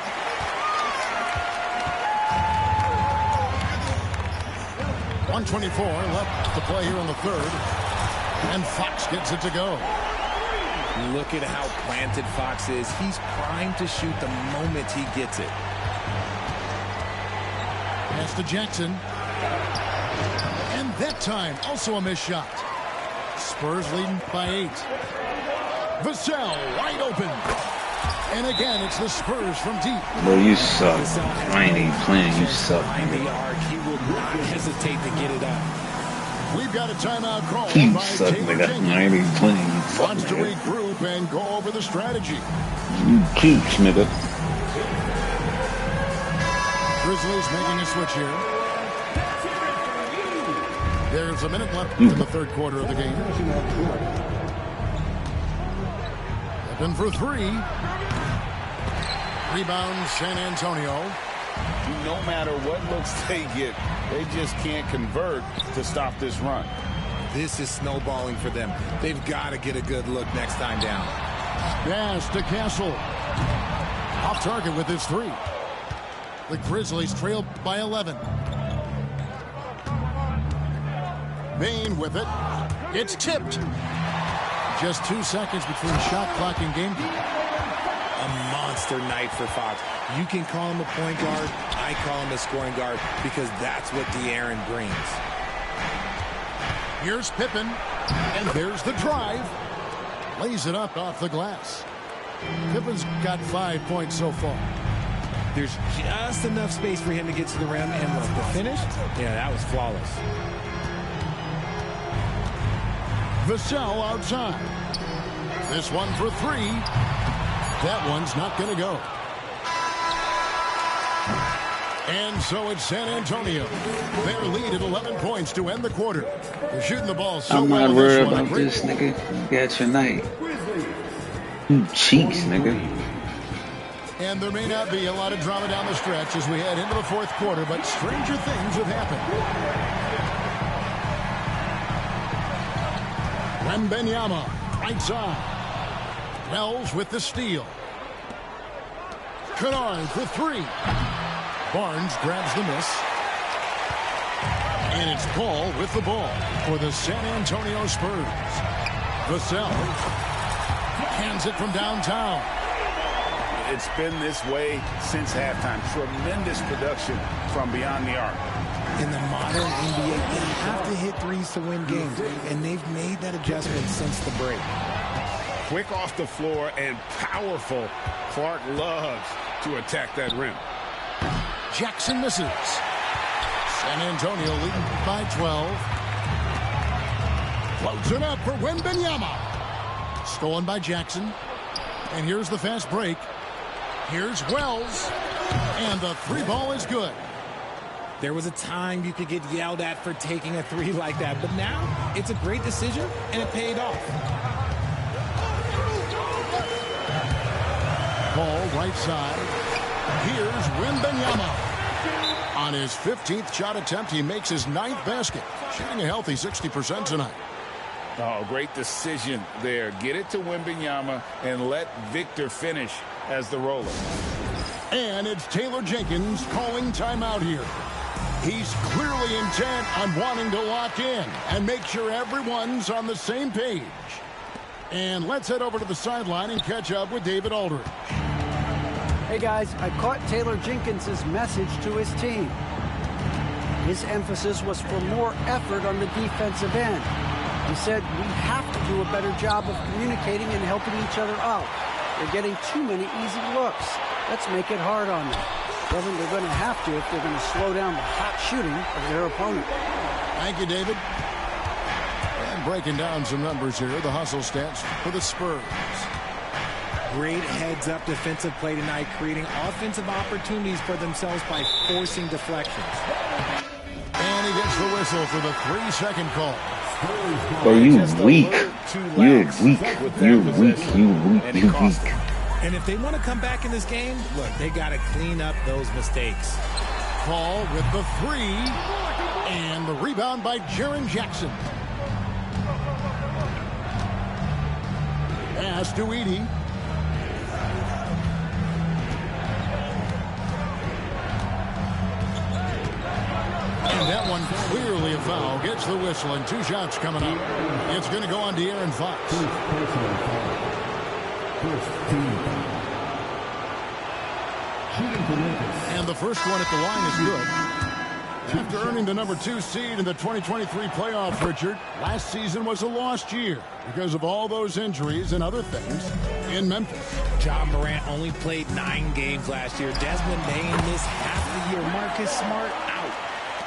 .124 left to play here in the third. And Fox gets it to go. Look at how planted Fox is. He's primed to shoot the moment he gets it. Pass to Jackson. And that time, also a missed shot. Spurs leading by 8. Vassell wide open. And again, it's the Spurs from deep. Bro, you suck. I ain't even playing. You suck. The arc, he will not hesitate to get it up. We've got a timeout call You by suck, Taylor nigga. Jenkins. I ain't even playing. You fuck, Wants to nigga. regroup and go over the strategy. You cheeks, nigga. Grizzlies making a switch here. There's a minute left in the third quarter of the game. Open for three. Rebound, San Antonio. No matter what looks they get, they just can't convert to stop this run. This is snowballing for them. They've got to get a good look next time down. Pass to Castle. Off target with his three. The Grizzlies trail by 11. Bain with it. It's tipped. Just 2 seconds between shot clock and game time. A monster night for Fox. You can call him a point guard. I call him a scoring guard because that's what De'Aaron brings. Here's Pippen, and there's the drive. Lays it up off the glass. Pippen's got 5 points so far. There's just enough space for him to get to the rim, and look, the finish, yeah, that was flawless. Vassell outside. This one for three. That one's not going to go. And so it's San Antonio. Their lead at 11 points to end the quarter. They're shooting the ball so I'm well. not worried This one, about this, nigga. You got your night. You cheeks, nigga. And there may not be a lot of drama down the stretch as we head into the fourth quarter, but stranger things have happened. Wembanyama, right side. Wells with the steal. Kennard for three. Barnes grabs the miss. And it's Paul with the ball for the San Antonio Spurs. Vassell hands it from downtown. It's been this way since halftime. Tremendous production from beyond the arc. In the modern NBA, you have to hit threes to win games, and they've made that adjustment since the break. Quick off the floor and powerful. Clark loves to attack that rim. Jackson misses. San Antonio leading by 12. Floats it up for Wembanyama. Stolen by Jackson. And here's the fast break. Here's Wells. And the three ball is good. There was a time you could get yelled at for taking a three like that, but now it's a great decision, and it paid off. Ball right side. Here's Wembanyama. On his 15th shot attempt, he makes his 9th basket. Shooting a healthy 60% tonight. Oh, great decision there. Get it to Wembanyama and let Victor finish as the roller. And it's Taylor Jenkins calling timeout here. He's clearly intent on wanting to lock in and make sure everyone's on the same page. And let's head over to the sideline and catch up with David Aldridge. Hey guys, I caught Taylor Jenkins' message to his team. His emphasis was for more effort on the defensive end. He said we have to do a better job of communicating and helping each other out. They're getting too many easy looks. Let's make it hard on them. Kevin, they're going to have to if they're going to slow down the hot shooting of their opponent. Thank you, David. And breaking down some numbers here, the hustle stats for the Spurs. Great heads-up defensive play tonight, creating offensive opportunities for themselves by forcing deflections. And he gets the whistle for the 3-second call. Bro, you weak. You're weak. You're weak. You weak. You weak. And if they want to come back in this game, look, they got to clean up those mistakes. Paul with the three. And the rebound by Jaren Jackson. Pass to Edey. And that one clearly a foul. Gets the whistle and 2 shots coming up. It's going to go on De'Aaron Fox. And the first one at the line is good. After earning the #2 seed in the 2023 playoffs, Richard, last season was a lost year because of all those injuries and other things in Memphis. Ja Morant only played 9 games last year. Desmond Bane missed half the year. Marcus Smart out.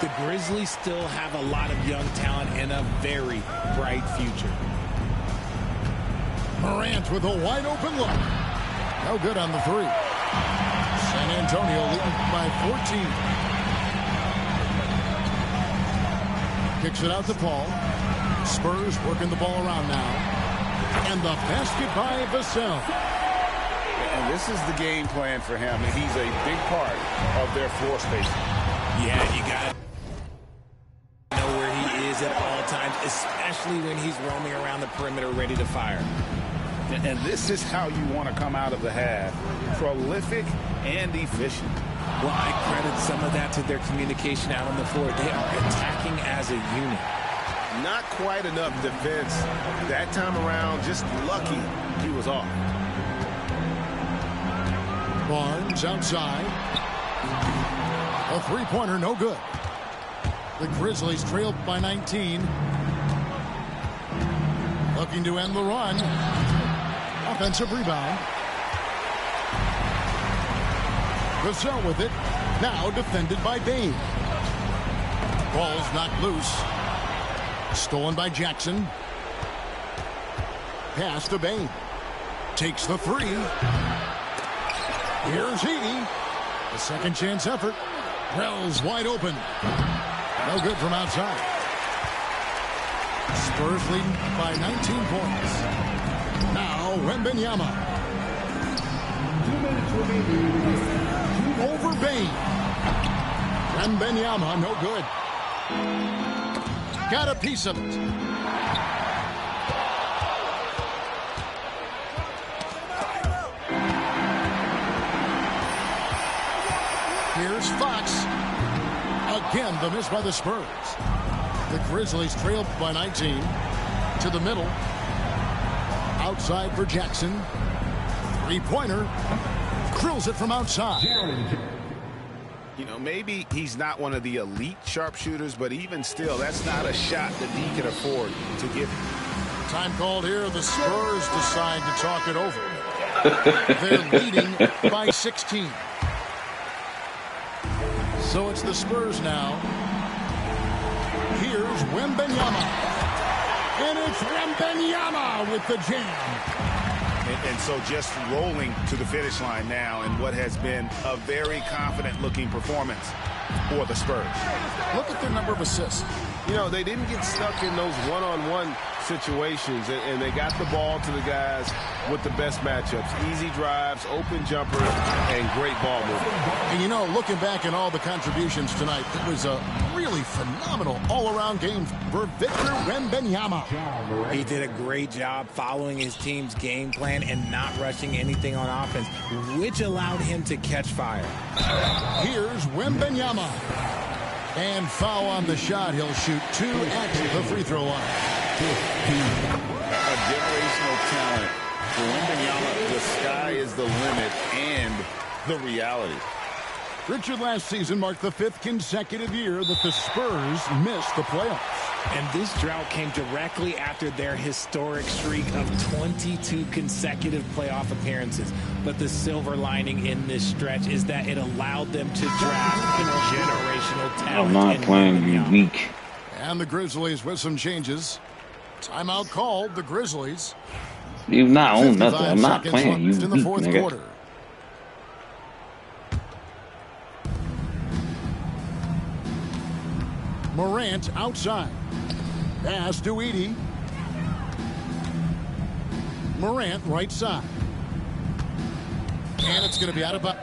The Grizzlies still have a lot of young talent and a very bright future. Morant with a wide open look. No good on the 3. San Antonio leading by 14. Kicks it out to Paul. Spurs working the ball around now. And the basket by Vassell. And this is the game plan for him. He's a big part of their floor spacing. Yeah, you got to know where he is at all times, especially when he's roaming around the perimeter ready to fire. And this is how you want to come out of the half. Prolific and efficient. Well, I credit some of that to their communication out on the floor. They are attacking as a unit. Not quite enough defense that time around. Just lucky he was off. Barnes outside. A 3-pointer, no good. The Grizzlies trailed by 19. Looking to end the run. Offensive rebound. Vassell with it. Now defended by Bane. Ball's knocked loose. Stolen by Jackson. Pass to Bane. Takes the 3. Here's Heaney. A second chance effort. Wells wide open. No good from outside. Spurs leading by 19 points. Now Wembanyama. 2 minutes remaining. Over Bane. Wembanyama, no good. Got a piece of it. Here's Fox. Again, the miss by the Spurs. The Grizzlies trailed by 19. To the middle. Outside for Jackson. 3-pointer. Drills it from outside. You know, maybe he's not one of the elite sharpshooters, but even still, that's not a shot that he can afford to give. Time called here. The Spurs decide to talk it over. They're leading by 16. So it's the Spurs now. Here's Wembanyama. And it's Wembanyama with the jam. And so just rolling to the finish line now in what has been a very confident-looking performance for the Spurs. Look at their number of assists. You know, they didn't get stuck in those one-on-one situations, and they got the ball to the guys with the best matchups. Easy drives, open jumpers, and great ball movement. And, you know, looking back at all the contributions tonight, it was a really phenomenal all-around game for Victor Wembanyama. He did a great job following his team's game plan and not rushing anything on offense, which allowed him to catch fire. Here's Wembanyama. And foul on the shot. He'll shoot 2 at the free throw line. A generational talent. For Wembanyama, the sky is the limit and the reality. Richard, last season marked the 5th consecutive year that the Spurs missed the playoffs. And this drought came directly after their historic streak of 22 consecutive playoff appearances. But the silver lining in this stretch is that it allowed them to draft a generational talent. I'm not playing you weak. And the Grizzlies with some changes. Timeout called. The Grizzlies. You've not owned nothing. I'm not playing you in the weak, fourth nigga. quarter. Morant outside. Pass to Edey. Morant right side. And it's going to be out of bounds.